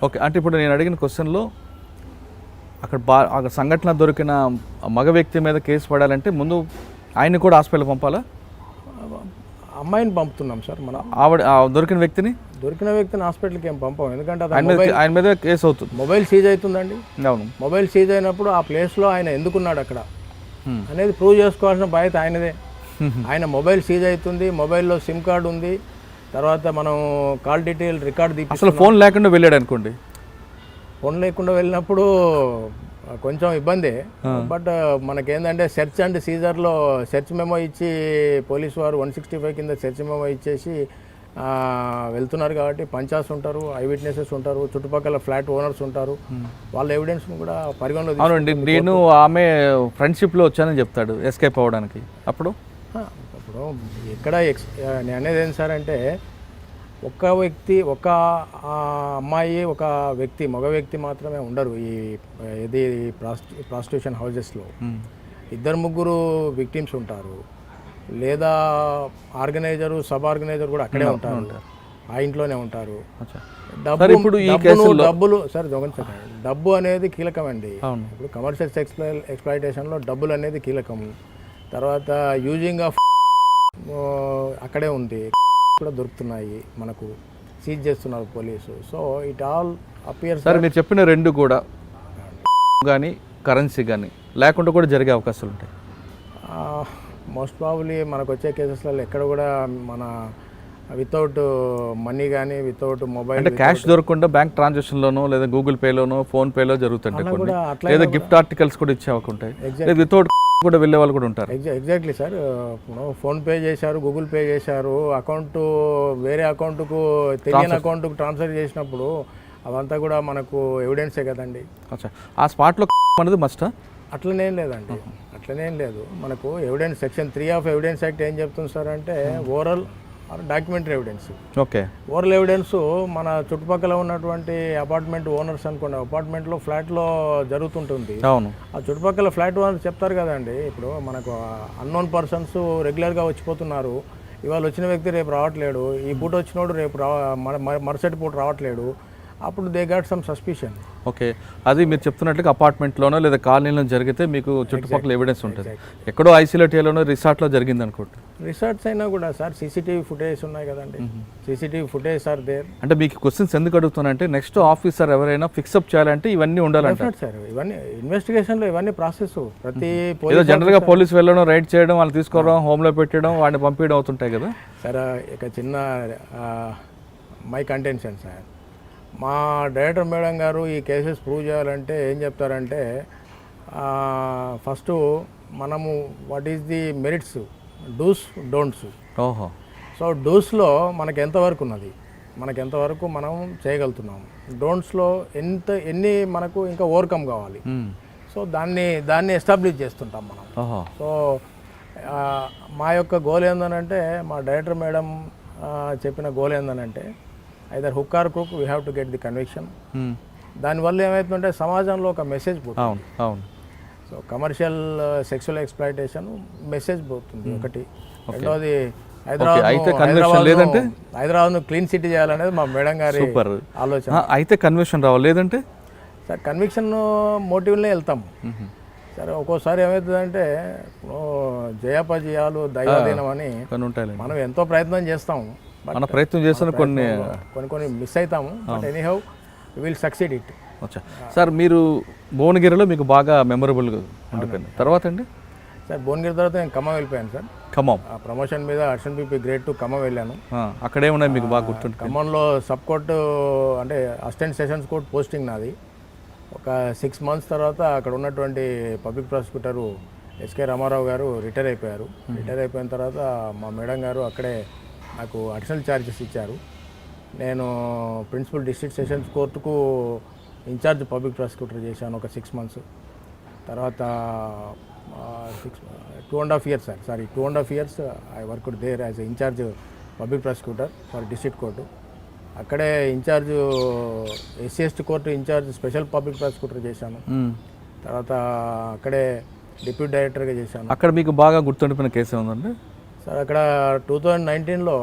ఓకే. అంటే ఇప్పుడు నేను అడిగిన క్వశ్చన్లో అక్కడ సంఘటన దొరికిన మగ వ్యక్తి మీద కేసు పడాలంటే ముందు ఆయన్ని కూడా హాస్పిటల్ పంపాలా? అమ్మాయిని పంపుతున్నాం సార్ మనం. దొరికిన వ్యక్తిని హాస్పిటల్కి ఏం పంపాం, ఎందుకంటే ఆయన మీద కేసు అవుతుంది. మొబైల్ సీజ్ అవుతుందండి. అవును, మొబైల్ సీజ్ అయినప్పుడు ఆ ప్లేస్లో ఆయన ఎందుకున్నాడు అక్కడ అనేది ప్రూవ్ చేసుకోవాల్సిన బాధ్యత ఆయనదే. ఆయన మొబైల్ సీజ్ అవుతుంది, మొబైల్లో సిమ్ కార్డు ఉంది, తర్వాత మనం కాల్ డీటెయిల్ రికార్డ్ తీసి అసలు ఫోన్ లేకుండా వెళ్ళాడు అనుకోండి, ఫోన్ లేకుండా వెళ్ళినప్పుడు కొంచెం ఇబ్బందే. బట్ మనకేంటంటే సెర్చ్ అండ్ సీజర్లో సెర్చ్ మెమో ఇచ్చి పోలీసు వారు 165 కింద సెర్చ్ మెమో ఇచ్చేసి వెళ్తున్నారు కాబట్టి పంచాస్ ఉంటారు, ఐ విట్నెసెస్ ఉంటారు, చుట్టుపక్కల ఫ్లాట్ ఓనర్స్ ఉంటారు, వాళ్ళ ఎవిడెన్స్ను కూడా పరిగణలో. అవునండి, నేను ఆమె ఫ్రెండ్షిప్లో వచ్చానని చెప్తాడు ఎస్కేప్ అవ్వడానికి. అప్పుడు ఎక్కడ నేను అనేది ఏంటి సార్ అంటే ఒక వ్యక్తి ఒక అమ్మాయి ఒక వ్యక్తి మగ వ్యక్తి మాత్రమే ఉండరు ఇది ప్రాస్టిట్యూషన్ హౌజెస్లో. ఇద్దరు ముగ్గురు విక్టిమ్స్ ఉంటారు, లేదా ఆర్గనైజరు సబ్ ఆర్గనైజర్ కూడా అక్కడే ఉంటారు, ఆ ఇంట్లోనే ఉంటారు. డబ్బులు సార్ డబ్బు అనేది కీలకమండి. ఇప్పుడు కమర్షియల్ ఎక్స్ప్లాయిటేషన్లో డబ్బులు అనేది కీలకం. తర్వాత యూజింగ్ ఆఫ్ అక్కడే ఉంది కూడా దొరుకుతున్నాయి, మనకు సీజ్ చేస్తున్నారు police. So it all appears. Sir మీరు చెప్పిన రెండు కూడా కానీ కరెన్సీ కానీ లేకుండా కూడా జరిగే అవకాశాలు ఉంటాయి. మోస్ట్ ప్రాబబ్లీ మనకు వచ్చే కేసెస్లలో ఎక్కడ కూడా మన వితౌట్ మనీ కానీ వితౌట్ మొబైల్ అంటే క్యాష్ దొరకకుండా బ్యాంక్ ట్రాన్సాక్షన్లోనో లేదా గూగుల్ పేలోనో ఫోన్పేలో జరుగుతుంటాయి కొన్ని, లేదా గిఫ్ట్ ఆర్టికల్స్ కూడా ఇచ్చే ఉంటాయి, లేదా వితౌట్ కూడా వెళ్ళే వాళ్ళు కూడా ఉంటారు. Exactly sir. ఫోన్పే చేశారు, గూగుల్ పే చేశారు, అకౌంట్ వేరే అకౌంట్కు తెలియని అకౌంట్కు ట్రాన్స్ఫర్ చేసినప్పుడు అవంతా కూడా మనకు ఎవిడెన్సే కదండి. ఆ స్పాట్లో అనేది మస్టా? అట్లనేం లేదండి, అట్లనేం లేదు. మనకు evidence section 3 of evidence act ఏం చెప్తుంది సార్ అంటే oral or documentary evidence. Okay. Oral evidence మన చుట్టుపక్కల ఉన్నటువంటి అపార్ట్మెంట్ ఓనర్స్ అనుకోండి, అపార్ట్మెంట్లో ఫ్లాట్లో జరుగుతుంటుంది. అవును. ఆ చుట్టుపక్కల ఫ్లాట్ ఓనర్స్ చెప్తారు కదండి, ఇప్పుడు మనకు అన్నోన్ పర్సన్స్ రెగ్యులర్గా వచ్చిపోతున్నారు, ఇవాళ వచ్చిన వ్యక్తి రేపు రావట్లేడు, ఈ పూట వచ్చినోడు రేపు మరుసటి పూట రావట్లేడు, అప్పుడు they got some suspicion. Okay. అది మీరు చెప్తున్నట్లుగా అపార్ట్మెంట్లోనో లేదా కాలనీలో జరిగితే మీకు చుట్టుపక్కల ఎవిడెన్స్ ఉంటుంది. ఎక్కడో ఐసోలేటియాలోనో రిసార్ట్లో జరిగింది అనుకోండి. రిసార్ట్స్ అయినా కూడా సార్ సీసీటీవీ ఫుటేజ్ ఉన్నాయి కదండి, సీసీటీవీ ఫుటేజ్ ఆర్ దేర్. అంటే మీకు క్వశ్చన్స్ ఎందుకు అడుగుతున్నానంటే నెక్స్ట్ ఆఫీసర్ ఎవరైనా ఫిక్సప్ చేయాలంటే ఇవన్నీ ఉండాలంటే సార్, ఇవన్నీ ఇన్వెస్టిగేషన్లో ఇవన్నీ ప్రాసెస్. ప్రతి ఏదో జనరల్గా పోలీసు వెళ్ళడం, రైడ్ చేయడం, వాళ్ళు తీసుకోవడం, హోమ్లో పెట్టడం, వాడిని పంపించడం అవుతుంటాయి కదా సార్. ఇక చిన్న మై కంటెన్షన్ సార్, మా డైరెక్టర్ మేడం గారు ఈ కేసెస్ ప్రూవ్ చేయాలంటే ఏం చెప్తారంటే ఫస్ట్ మనము what is the merits, dos don'ts. ఓహో. సో డూస్లో మనకు ఎంతవరకు ఉన్నది, మనకు ఎంతవరకు మనం చేయగలుగుతున్నాం, డోంట్స్లో ఎన్ని మనకు ఇంకా ఓవర్కమ్ కావాలి. సో దాన్ని ఎస్టాబ్లిష్ చేస్తుంటాం మనం. సో మా యొక్క గోల్ ఏందనంటే, మా డైరెక్టర్ మేడం చెప్పిన గోల్ ఏందనంటే either hook or crook we have to get the conviction. దానివల్ల ఏమవుతుందంటే సమాజంలో ఒక మెసేజ్ పోతుంది. అవును. So commercial sexual exploitation message పోతుంది ఒకటి. రెండోది హైదరాబాద్ను క్లీన్ సిటీ చేయాలనేది మా మేడం గారి ఆలోచన. అయితే కన్విక్షన్ రావాలి, లేదంటే సార్ కన్విక్షన్ మోటివ్లే వెళ్తాం. సరే ఒక్కోసారి ఏమవుతుందంటే జయాపజయాలు దైవాధీనం అని మనం ఎంతో ప్రయత్నం చేస్తాం, మన ప్రయత్నం చేసిన కొన్ని మిస్ అవుతాము, but anyhow we will succeed it. Sir మీరు భువనగిరిలో మీకు బాగా మెమొరబుల్గా ఉండిపోయింది. తర్వాత అండి సార్ భువనగిరి తర్వాత నేను ఖమ్మం వెళ్ళిపోయాను సార్. ఖమ్మం ప్రమోషన్ మీద HNPP గ్రేడ్ 2 ఖమ్మం వెళ్ళాను. అక్కడే ఉన్నాయి మీకు బాగా గుర్తుంది. ఖమ్మంలో సబ్ కోర్టు అంటే అసిస్టెంట్ సెషన్స్ కోర్ట్ పోస్టింగ్ నాది. ఒక 6 months తర్వాత అక్కడ ఉన్నటువంటి పబ్లిక్ ప్రాసిక్యూటరు ఎస్కే రామారావు గారు రిటైర్ అయిపోయారు. రిటైర్ అయిపోయిన తర్వాత మా మేడం గారు అక్కడే నాకు అడిషనల్ ఛార్జెస్ ఇచ్చారు. నేను ప్రిన్సిపల్ డిస్ట్రిక్ట్ సెషన్స్ కోర్టుకు ఇన్ఛార్జ్ పబ్లిక్ ప్రాసిక్యూటర్ చేశాను ఒక 6 months. తర్వాత 2.5 years sir, sorry 2.5 years I worked there as incharge public prosecutor for district court. అక్కడే incharge SC/ST court incharge special public prosecutor చేశాను. తర్వాత అక్కడే డిప్యూటీ డైరెక్టర్గా చేశాను. అక్కడ మీకు బాగా గుర్తుండిపోయిన కేసు ఉందండి సార్? అక్కడ 2019లో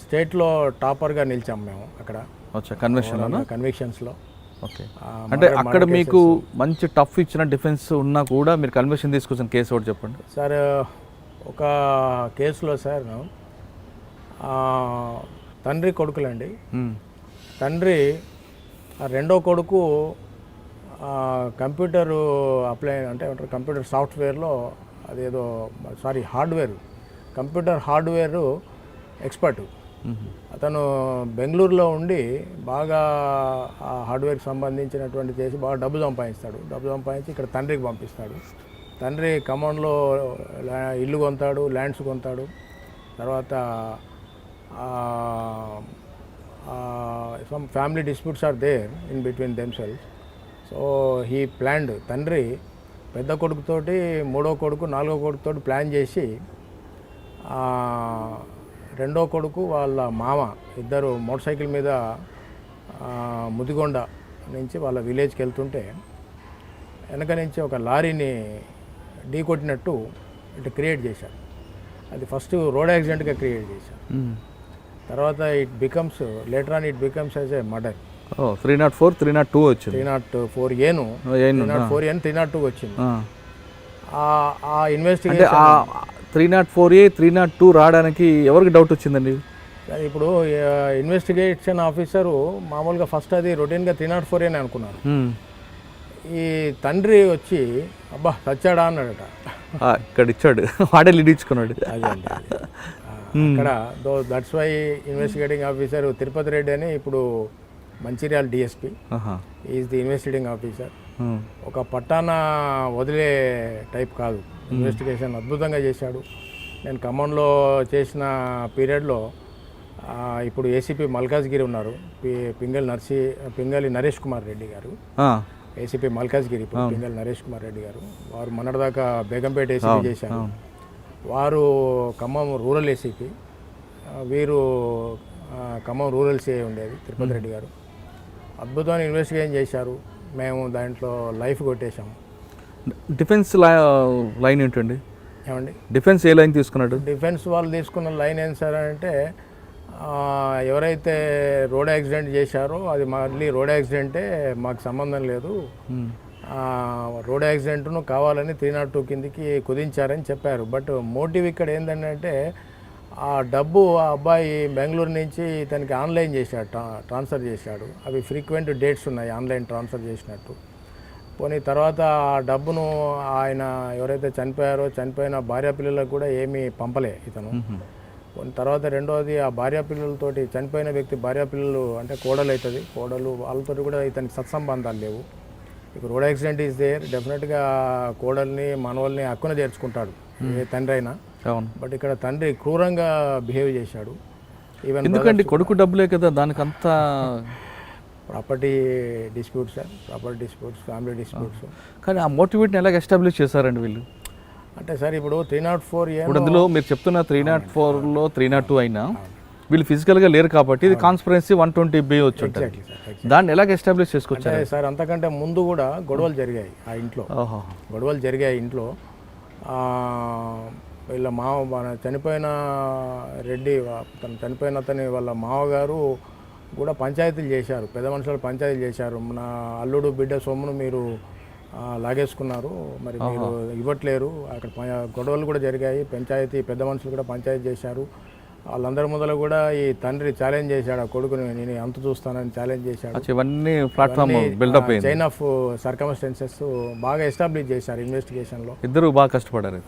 స్టేట్లో టాపర్గా నిలిచాం మేము అక్కడ కన్విక్షన్స్లో. ఓకే. అంటే అక్కడ మీకు మంచి టఫ్ ఇచ్చిన డిఫెన్స్ ఉన్నా కూడా మీరు కన్విక్షన్ తీసుకొచ్చిన కేసు ఒకటి చెప్పండి సార్. ఒక కేసులో సార్ తండ్రి కొడుకులండి. తండ్రి రెండో కొడుకు కంప్యూటర్ అంటే కంప్యూటర్ సాఫ్ట్వేర్లో అదేదో కంప్యూటర్ హార్డ్వేర్ ఎక్స్పర్టు. అతను బెంగళూరులో ఉండి బాగా ఆ హార్డ్వేర్కి సంబంధించినటువంటి చేసి బాగా డబ్బు సంపాదించి ఇక్కడ తండ్రికి పంపిస్తాడు. తండ్రి ఖమ్మంలో ఇల్లు కొంటాడు, ల్యాండ్స్ కొంటాడు. తర్వాత some family disputes are there in between themselves. So he planned, తండ్రి పెద్ద కొడుకుతోటి, మూడో కొడుకు, నాలుగో కొడుకుతోటి ప్లాన్ చేసి రెండో కొడుకు వాళ్ళ మామ ఇద్దరు మోటార్ సైకిల్ మీద ముదిగొండ నుంచి వాళ్ళ విలేజ్కి వెళ్తుంటే వెనక నుంచి ఒక లారీని ఢీ కొట్టినట్టు ఇటు క్రియేట్ చేశారు. అది ఫస్ట్ రోడ్ యాక్సిడెంట్గా క్రియేట్ చేశారు. తర్వాత it becomes later on it becomes as a murder. 304 302 వచ్చింది. 304A 304N 302 వచ్చింది. ఆ అంటే ఇన్వెస్టిగేషన్ 304A 302 రావడానికి ఎవరికి డౌట్ వచ్చిందండి? ఇప్పుడు ఇన్వెస్టిగేషన్ ఆఫీసరు మామూలుగా ఫస్ట్ అది రొటీన్గా 304A అని అనుకున్నారు. ఈ తండ్రి వచ్చి అబ్బా చచ్చాడా అన్నాడట. ఇక్కడ ఇచ్చాడు, వాడే లీడ్ ఇచ్చుకున్నాడు. అదే అండి అక్కడ that's why investigating officer Tirupati Reddy అని ఇప్పుడు Mancherial DSP is the investigating officer. ఒక పట్టాన వదిలే టైప్ కాదు, ఇన్వెస్టిగేషన్ అద్భుతంగా చేశాడు. నేను ఖమ్మంలో చేసిన పీరియడ్లో ఇప్పుడు ఏసీపీ మల్కాజ్గిరి ఉన్నారు, పింగళి నరేష్ కుమార్ రెడ్డి గారు. ఏసీపీ మల్కాజ్గిరి ఇప్పుడు పింగళి నరేష్ కుమార్ రెడ్డి గారు, వారు మొన్నటిదాకా బేగంపేట ఏసీపీ చేశారు. వారు ఖమ్మం రూరల్ ఏసీపీ, వీరు ఖమ్మం రూరల్ సిఐ ఉండేది తిరుపతి రెడ్డి గారు. అద్భుతమైన ఇన్వెస్టిగేషన్ చేశారు. మేము దాంట్లో లైఫ్ కొట్టేశాము. డిఫెన్స్ లైన్ ఏంటండి? ఏమండి డిఫెన్స్ ఏ లైన్ తీసుకున్నాడు? డిఫెన్స్ వాళ్ళు తీసుకున్న లైన్ ఏం సార్ అంటే ఎవరైతే రోడ్ యాక్సిడెంట్ చేశారో అది మళ్ళీ రోడ్ యాక్సిడెంటే, మాకు సంబంధం లేదు, రోడ్ యాక్సిడెంట్ను కావాలని 302 కిందికి కుదించారని చెప్పారు. బట్ మోటివ్ ఇక్కడ ఏంటంటే ఆ డబ్బు ఆ అబ్బాయి బెంగళూరు నుంచి ఇతనికి ఆన్లైన్ చేశాడు, ట్రాన్స్ఫర్ చేశాడు. అవి ఫ్రీక్వెంట్ డేట్స్ ఉన్నాయి ఆన్లైన్ ట్రాన్స్ఫర్ చేసినట్టు. పోనీ తర్వాత ఆ డబ్బును ఆయన ఎవరైతే చనిపోయారో చనిపోయిన భార్య పిల్లలకు కూడా ఏమీ పంపలే ఇతను. తర్వాత రెండోది ఆ భార్య పిల్లలతోటి చనిపోయిన వ్యక్తి భార్య పిల్లలు అంటే కోడలు అవుతుంది, కోడలు వాళ్ళతో కూడా ఇతనికి సత్సంబంధాలు లేవు. ఇప్పుడు రోడ్ యాక్సిడెంట్ ఈజ్ దేర్, డెఫినెట్గా కోడల్ని మనవల్ని హక్కున చేర్చుకుంటాడు ఏ తండ్రి అయినా. బట్ ఇక్కడ తండ్రి క్రూరంగా బిహేవ్ చేశాడు. ఈవెన్ ఎందుకంటే కొడుకు డబ్బులే కదా దానికంతా. Property disputes sir, property disputes, family disputes. కానీ ఆ మోటివేట్ని ఎలాగ ఎస్టాబ్లిష్ చేశారండి వీళ్ళు? అంటే సార్ ఇప్పుడు 304A ఇప్పుడు అందులో మీరు చెప్తున్న 304లో 302 అయినా వీళ్ళు ఫిజికల్గా లేరు కాబట్టి ఇది కాన్స్పరెన్సీ 120B వచ్చి ఉంటుంది. దాన్ని ఎలాగ ఎస్టాబ్లిష్ చేసుకొచ్చారు సార్? అంతకంటే ముందు కూడా గొడవలు జరిగాయి ఆ ఇంట్లో, గొడవలు జరిగాయి ఇంట్లో. వీళ్ళ మన చనిపోయిన రెడ్డి, తను చనిపోయిన అతని వాళ్ళ మామగారు కూడా పంచాయతీలు చేశారు, పెద్ద మనుషులు పంచాయతీలు చేశారు. నా అల్లుడు బిడ్డ సొమ్మును మీరు లాగేసుకున్నారు, మరి మీరు ఇవ్వట్లేరు. అక్కడ గొడవలు కూడా జరిగాయి, పంచాయతీ పెద్ద మనుషులు కూడా పంచాయతీ చేశారు. వాళ్ళందరి ముందర కూడా ఈ తండ్రి ఛాలెంజ్ చేశాడు, ఆ కొడుకుని నేను అంత చూస్తానని ఛాలెంజ్ చేశాడు. ఇవన్నీ ప్లాట్ఫామ్ బిల్డప్ అయ్యింది. చైన్ ఆఫ్ సర్కమ్స్టెన్సెస్ బాగా ఎస్టాబ్లిష్ చేశారు ఇన్వెస్టిగేషన్లో. ఇద్దరు బాగా కష్టపడారు.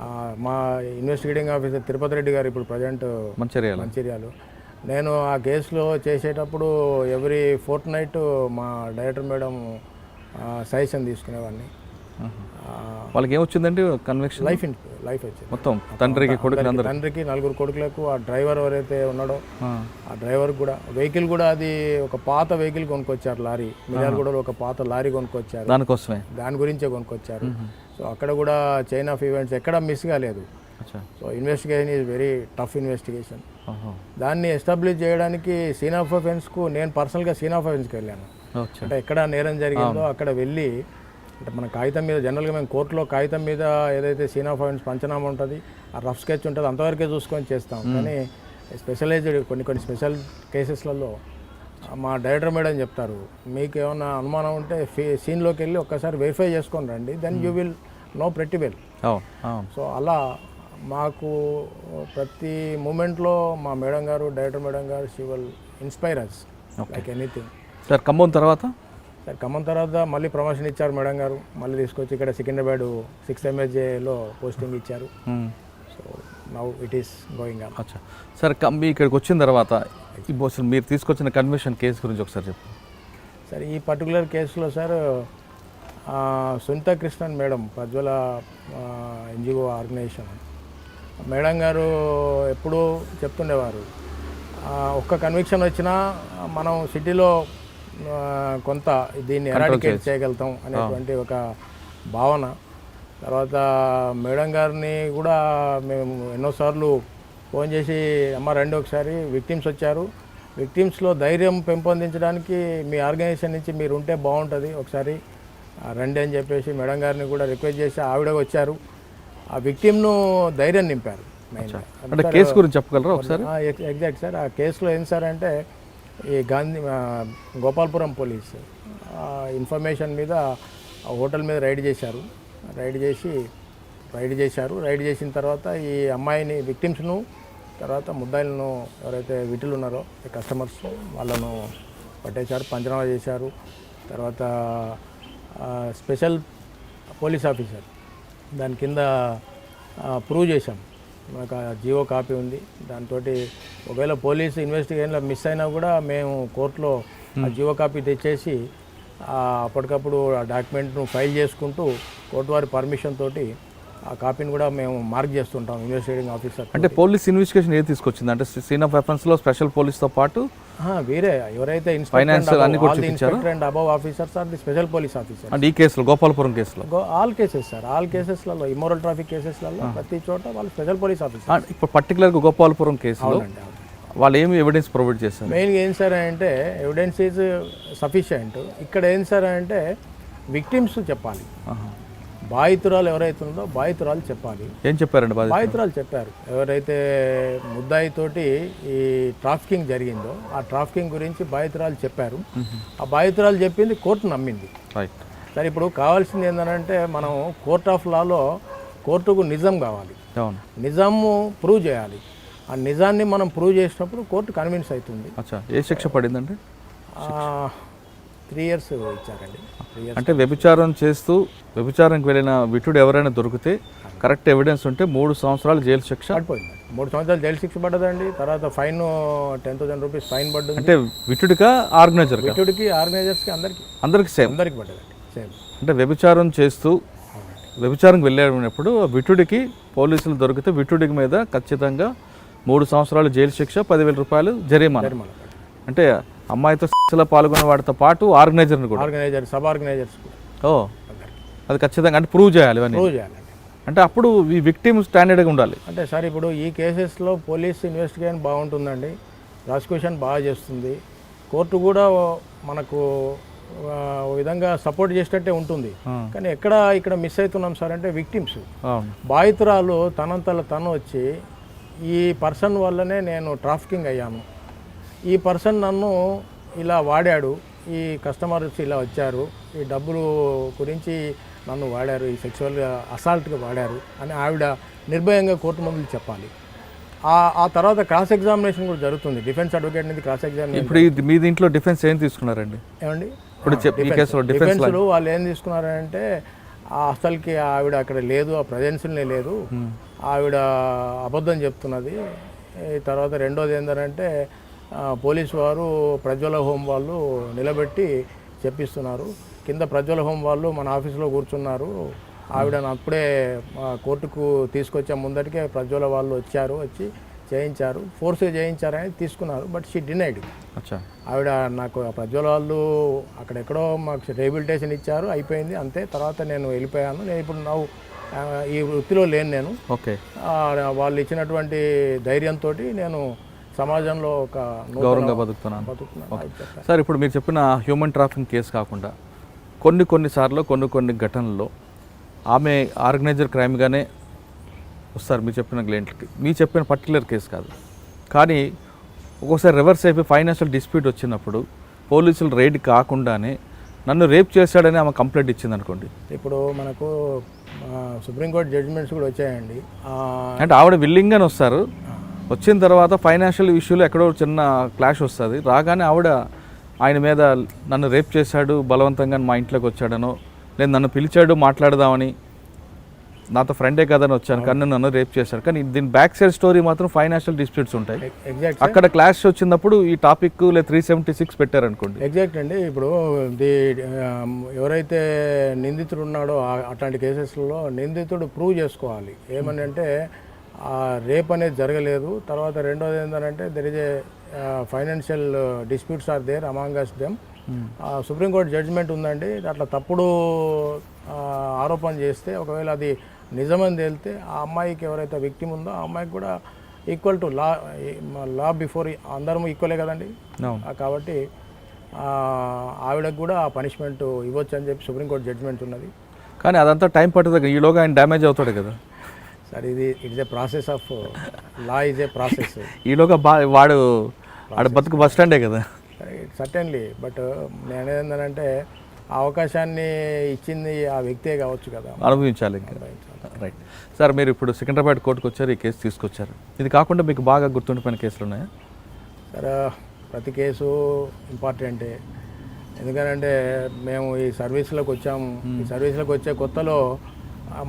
మా ఇన్వెస్టిగేటింగ్ ఆఫీసర్ తిరుపతి రెడ్డి గారు ఇప్పుడు ప్రజెంట్ మంచిర్యాలు. నేను ఆ కేసులో చేసేటప్పుడు ఎవ్రీ ఫోర్త్ నైట్ మా డైరెక్టర్ మేడం సజెషన్ తీసుకునేవాడిని. వాళ్ళకి ఏమొచ్చిందండి కన్విక్షన్? లైఫ్ వచ్చింది మొత్తం తండ్రికి, తండ్రికి 4 కొడుకులకు. ఆ డ్రైవర్ ఎవరైతే ఉన్నాడో ఆ డ్రైవర్ కూడా వెహికల్ కూడా అది ఒక పాత వెహికల్ కొనుక్కొచ్చారు, లారీ. మిర్యాలగూడలో ఒక పాత లారీ కొనుక్కొచ్చారు, దాని గురించే కొనుక్కొచ్చారు. సో అక్కడ కూడా చైన్ ఆఫ్ ఈవెంట్స్ ఎక్కడ మిస్ కాలేదు. So investigation is very tough investigation. దాన్ని ఎస్టాబ్లిష్ చేయడానికి సీన్ ఆఫ్ అఫెన్స్కు నేను పర్సనల్గా సీన్ ఆఫ్ అఫెన్స్కి వెళ్ళాను. అంటే ఎక్కడ నేరం జరిగిందో అక్కడ వెళ్ళి, అంటే మన కాగితం మీద జనరల్గా మేము కోర్టులో కాగితం మీద ఏదైతే సీన్ ఆఫ్ అఫెన్స్ పంచనామా ఉంటుంది, ఆ రఫ్ స్కెచ్ ఉంటుంది, అంతవరకే చూసుకొని చేస్తాం. కానీ స్పెషలైజ్డ్ కొన్ని స్పెషల్ కేసెస్లలో మా డైరెక్టర్ మేడం చెప్తారు, మీకు ఏమైనా అనుమానం ఉంటే సీన్లోకి వెళ్ళి ఒక్కసారి వెరిఫై చేసుకొని రండి, then you will know pretty well. So అలా మాకు ప్రతి మూమెంట్లో మా మేడం గారు, డైరెక్టర్ మేడం గారు, she will inspire us like anything. Sir Khammam తర్వాత మళ్ళీ ప్రమోషన్ ఇచ్చారు మేడం గారు, మళ్ళీ తీసుకొచ్చి ఇక్కడ సికింద్రాబాద్ 6th MSJలో పోస్టింగ్ ఇచ్చారు. So now it is going on. అచ్చా సార్, ఇక్కడికి వచ్చిన తర్వాత మీరు తీసుకొచ్చిన కన్విక్షన్ కేసు గురించి ఒకసారి చెప్పండి సార్. ఈ పర్టికులర్ కేసులో sir Sunitha Krishnan madam, Prajwala NGO organisation madam గారు ఎప్పుడూ చెప్తుండేవారు, ఒక్క కన్విక్షన్ వచ్చినా మనం సిటీలో కొంత దీన్ని ఎరాడికేట్ చేయగలుగుతాం అనేటువంటి ఒక భావన. తర్వాత మేడం గారిని కూడా మేము ఎన్నోసార్లు ఫోన్ చేసి అమ్మ రండి ఒకసారి విక్టిమ్స్ వచ్చారు, విక్టిమ్స్లో ధైర్యం పెంపొందించడానికి మీ ఆర్గనైజేషన్ నుంచి మీరు ఉంటే బాగుంటుంది, ఒకసారి రండి అని చెప్పేసి మేడం గారిని కూడా రిక్వెస్ట్ చేసి ఆవిడ వచ్చారు. ఆ విక్టిమ్ను ధైర్యం నింపారు. అంటే కేసు గురించి చెప్పగలరా ఒకసారి? Exact sir. ఆ కేసులో ఏం సార్ అంటే ఈ గోపాల్పురం పోలీస్ ఇన్ఫర్మేషన్ మీద ఆ హోటల్ మీద రైడ్ చేశారు. రైడ్ చేసిన తర్వాత ఈ అమ్మాయిని విక్టిమ్స్ను తర్వాత ముద్దాయిలను ఎవరైతే విటులు ఉన్నారో ఈ కస్టమర్స్ వాళ్ళను పట్టేశారు, పంచనామా చేశారు. తర్వాత స్పెషల్ పోలీస్ ఆఫీసర్ దాని కింద ప్రూవ్ చేశాం. మాకు ఆ జీవో కాపీ ఉంది. దాంతో ఒకవేళ పోలీసు ఇన్వెస్టిగేషన్లో మిస్ అయినా కూడా మేము కోర్టులో ఆ జీవో కాపీ తెచ్చేసి అప్పటికప్పుడు ఆ డాక్యుమెంట్ను ఫైల్ చేసుకుంటూ కోర్టు వారి పర్మిషన్ తోటి ఆ కాపీని కూడా మేము మార్క్ చేస్తుంటాం ఇన్వెస్టిగేటింగ్ ఆఫీసర్. అంటే పోలీస్ ఇన్వెస్టిగేషన్ ఏది తీసుకొచ్చింది? అంటే సీన్ ఆఫ్ వెపన్స్లో స్పెషల్ పోలీస్తో పాటు వేరే ఎవరైతే ఫైనాన్షియల్ అన్ని కూడా చూపించారు. And above officers are the special police officer. అంటే ఈ కేసులో గోపాలపురం కేసులో ఆల్ కేసెస్ సార్, ఆల్ కేసెస్లలో ఇమ్మోరల్ ట్రాఫిక్ కేసెస్లలో ప్రతి చోట వాళ్ళు స్పెషల్ పోలీస్ ఆఫీసర్. ఇప్పుడు పర్టికులర్గా గోపాలపురం కేసులో వాళ్ళు ఏమి ఎవిడెన్స్ ప్రొవైడ్ చేస్తారు? మెయిన్గా ఏం సార్ అంటే ఎవిడెన్స్ ఈజ్ సఫిషియంట్. ఇక్కడ ఏం సార్ అంటే విక్టిమ్స్ చెప్పాలి, బాధితురాలు ఎవరైతే ఉందో బాధితురాలు చెప్పాలి. ఏం చెప్పారండి? బాధితురాలు చెప్పారు ఎవరైతే ముద్దాయితోటి ఈ ట్రాఫికింగ్ జరిగిందో ఆ ట్రాఫికింగ్ గురించి బాధితురాలు చెప్పారు. ఆ బాధితురాలు చెప్పింది కోర్టు నమ్మింది. సరే, ఇప్పుడు కావాల్సింది ఏంటంటే మనం కోర్ట్ ఆఫ్ లాలో కోర్టుకు నిజం కావాలి, నిజాము ప్రూవ్ చేయాలి. ఆ నిజాన్ని మనం ప్రూవ్ చేసినప్పుడు కోర్టు కన్విన్స్ అవుతుంది. ఏ శిక్ష పడిందంటే 3 years ఇచ్చారండి. అంటే వ్యభిచారం చేస్తూ వ్యభిచారంకి వెళ్ళిన విటుడు ఎవరైనా దొరికితే కరెక్ట్ ఎవిడెన్స్ ఉంటే 3 సంవత్సరాలు జైలు శిక్ష పడిపోయింది. 3 సంవత్సరాలు జైలు శిక్ష పడ్డదండి. తర్వాత ఫైన్ 10,000 రూపీస్ ఫైన్ పడ్డది. అంటే విటుడికా ఆర్గనైజర్? విటుడికి, ఆర్గనైజర్స్కి, అందరికి సేమ్ పడ్డదండి. సేమ్. అంటే వ్యభిచారం చేస్తూ వ్యభిచారంకి వెళ్ళేటప్పుడు విటుడికి పోలీసులు దొరికితే విటుడికి మీద ఖచ్చితంగా 3 సంవత్సరాలు జైలు శిక్ష, 10,000 రూపాయలు జరిమానా. అంటే అమ్మాయితో శిక్షలో పాల్గొన్న వాటితో పాటు ఆర్గనైజర్ని కూడా, సబ్ ఆర్గనైజర్స్. అది ఖచ్చితంగా అంటే ప్రూవ్ చేయాలి. అంటే అప్పుడు ఈ విక్టిమ్ స్టాండర్డ్గా ఉండాలి. అంటే సార్ ఇప్పుడు ఈ కేసెస్లో పోలీస్ ఇన్వెస్టిగేషన్ బాగుంటుందండి, ప్రాసిక్యూషన్ బాగా చేస్తుంది, కోర్టు కూడా మనకు ఓ విధంగా సపోర్ట్ చేసేటట్టే ఉంటుంది. కానీ ఇక్కడ మిస్ అవుతున్నాం సార్ అంటే విక్టిమ్స్, బాధితురాలు తనంతల తను వచ్చి ఈ పర్సన్ వల్లనే నేను ట్రాఫికింగ్ అయ్యాను, ఈ పర్సన్ నన్ను ఇలా వాడాడు, ఈ కస్టమర్స్ ఇలా వచ్చారు, ఈ డబ్బులు గురించి నన్ను వాడారు, ఈ సెక్సువల్గా అసాల్ట్గా వాడారు అని ఆవిడ నిర్భయంగా కోర్టు ముందు చెప్పాలి. ఆ తర్వాత క్రాస్ ఎగ్జామినేషన్ కూడా జరుగుతుంది. డిఫెన్స్ అడ్వకేట్ అనేది క్రాస్ ఎగ్జామినేషన్. ఇప్పుడు మీ దీంట్లో డిఫెన్స్ ఏం తీసుకున్నారండి? ఏమండి ఇప్పుడు డిఫెన్స్లో వాళ్ళు ఏం తీసుకున్నారంటే అసలుకి ఆవిడ అక్కడ లేదు, ఆ ప్రజెన్స్నే లేదు, ఆవిడ అబద్ధం చెప్తున్నది. తర్వాత రెండోది ఏంటంటే పోలీసు వారు ప్రజ్వల హోం వాళ్ళు నిలబెట్టి చెప్పిస్తున్నారు, కింద ప్రజ్వల హోం వాళ్ళు మన ఆఫీసులో కూర్చున్నారు, ఆవిడను అప్పుడే కోర్టుకు తీసుకొచ్చే ముందటికే ప్రజ్వల వాళ్ళు వచ్చి చేయించారు, ఫోర్స్గా చేయించారని తీసుకున్నారు. But she denied. ఆవిడ నాకు ప్రజ్వల వాళ్ళు అక్కడెక్కడో మాకు రిహాబిలిటేషన్ ఇచ్చారు, అయిపోయింది అంతే, తర్వాత నేను వెళ్ళిపోయాను, నేను ఇప్పుడు ఈ వృత్తిలో లేను నేను, వాళ్ళు ఇచ్చినటువంటి ధైర్యంతో నేను సమాజంలో ఒక గౌరవంగా బతుకుతున్నాను. సార్, ఇప్పుడు మీరు చెప్పిన హ్యూమన్ ట్రాఫికింగ్ కేసు కాకుండా కొన్నిసార్లు కొన్ని ఘటనల్లో ఆమె ఆర్గనైజర్ క్రైమ్గానే వస్తారు మీరు చెప్పిన క్లయింట్లకి. మీరు చెప్పిన పర్టికులర్ కేసు కాదు, కానీ ఒక్కోసారి రివర్స్ అయిపోయి ఫైనాన్షియల్ డిస్ప్యూట్ వచ్చినప్పుడు పోలీసులు రైడ్ కాకుండానే నన్ను రేప్ చేశాడని ఆమె కంప్లైంట్ ఇచ్చింది అనుకోండి. ఇప్పుడు మనకు సుప్రీంకోర్టు జడ్జిమెంట్స్ కూడా వచ్చాయండి. అంటే ఆవిడ విల్లింగ్గానే వస్తారు, వచ్చిన తర్వాత ఫైనాన్షియల్ ఇష్యూలో ఎక్కడో చిన్న క్లాష్ వస్తుంది, రాగానే ఆవిడ ఆయన మీద నన్ను రేప్ చేశాడు, బలవంతంగా మా ఇంట్లోకి వచ్చాడనో, లేదు నన్ను పిలిచాడు మాట్లాడదామని, నాతో ఫ్రెండే కదని వచ్చాను కానీ నన్ను రేప్ చేశాడు. కానీ దీని బ్యాక్ సైడ్ స్టోరీ మాత్రం ఫైనాన్షియల్ డిస్ప్యూట్స్ ఉంటాయి. అక్కడ క్లాష్ వచ్చినప్పుడు ఈ టాపిక్ లేదా 376 పెట్టారనుకోండి. ఎగ్జాక్ట్ అండి. ఇప్పుడు ఎవరైతే నిందితుడు ఉన్నాడో అట్లాంటి కేసెస్లో నిందితుడు ప్రూవ్ చేసుకోవాలి ఏమని అంటే రేప్ అనేది జరగలేదు. తర్వాత రెండోది ఏంటంటే there is a financial disputes are there among us them. Supreme court judgement ఉందండి, అట్లా తప్పుడు ఆరోపణ చేస్తే ఒకవేళ అది నిజమని తేలితే ఆ అమ్మాయికి ఎవరైతే విక్టిమ్ ఉందో ఆ అమ్మాయికి కూడా ఈక్వల్ టు లా బిఫోర్ అందరం ఈక్వలే కదండి. అవును. కాబట్టి ఆవిడకు కూడా ఆ పనిష్మెంట్ ఇవ్వచ్చు అని చెప్పి సుప్రీంకోర్టు జడ్జిమెంట్ ఉన్నది. కానీ అదంతా టైం పడుతుంది, ఈలోగా ఆయన డ్యామేజ్ అవుతాడు కదా sir. It's a process of law, is a process. ఈలోగా వాడు ఆడ బతుకు బస్ స్టాండే కదా. సర్టెన్లీ, బట్ నేనేందంటే ఆ అవకాశాన్ని ఇచ్చింది ఆ వ్యక్తే కావచ్చు కదా, అనుభవించాలి ఇంకా. రైట్ సార్, మీరు ఇప్పుడు సికింద్రాబాద్ కోర్టుకు వచ్చారు, ఈ కేసు తీసుకొచ్చారు. ఇది కాకుండా మీకు బాగా గుర్తుండిపోయిన కేసులు ఉన్నాయా? సార్ ప్రతి కేసు ఇంపార్టెంటే. ఎందుకంటే మేము ఈ సర్వీస్లోకి వచ్చాము. ఈ సర్వీస్లోకి వచ్చే కొత్తలో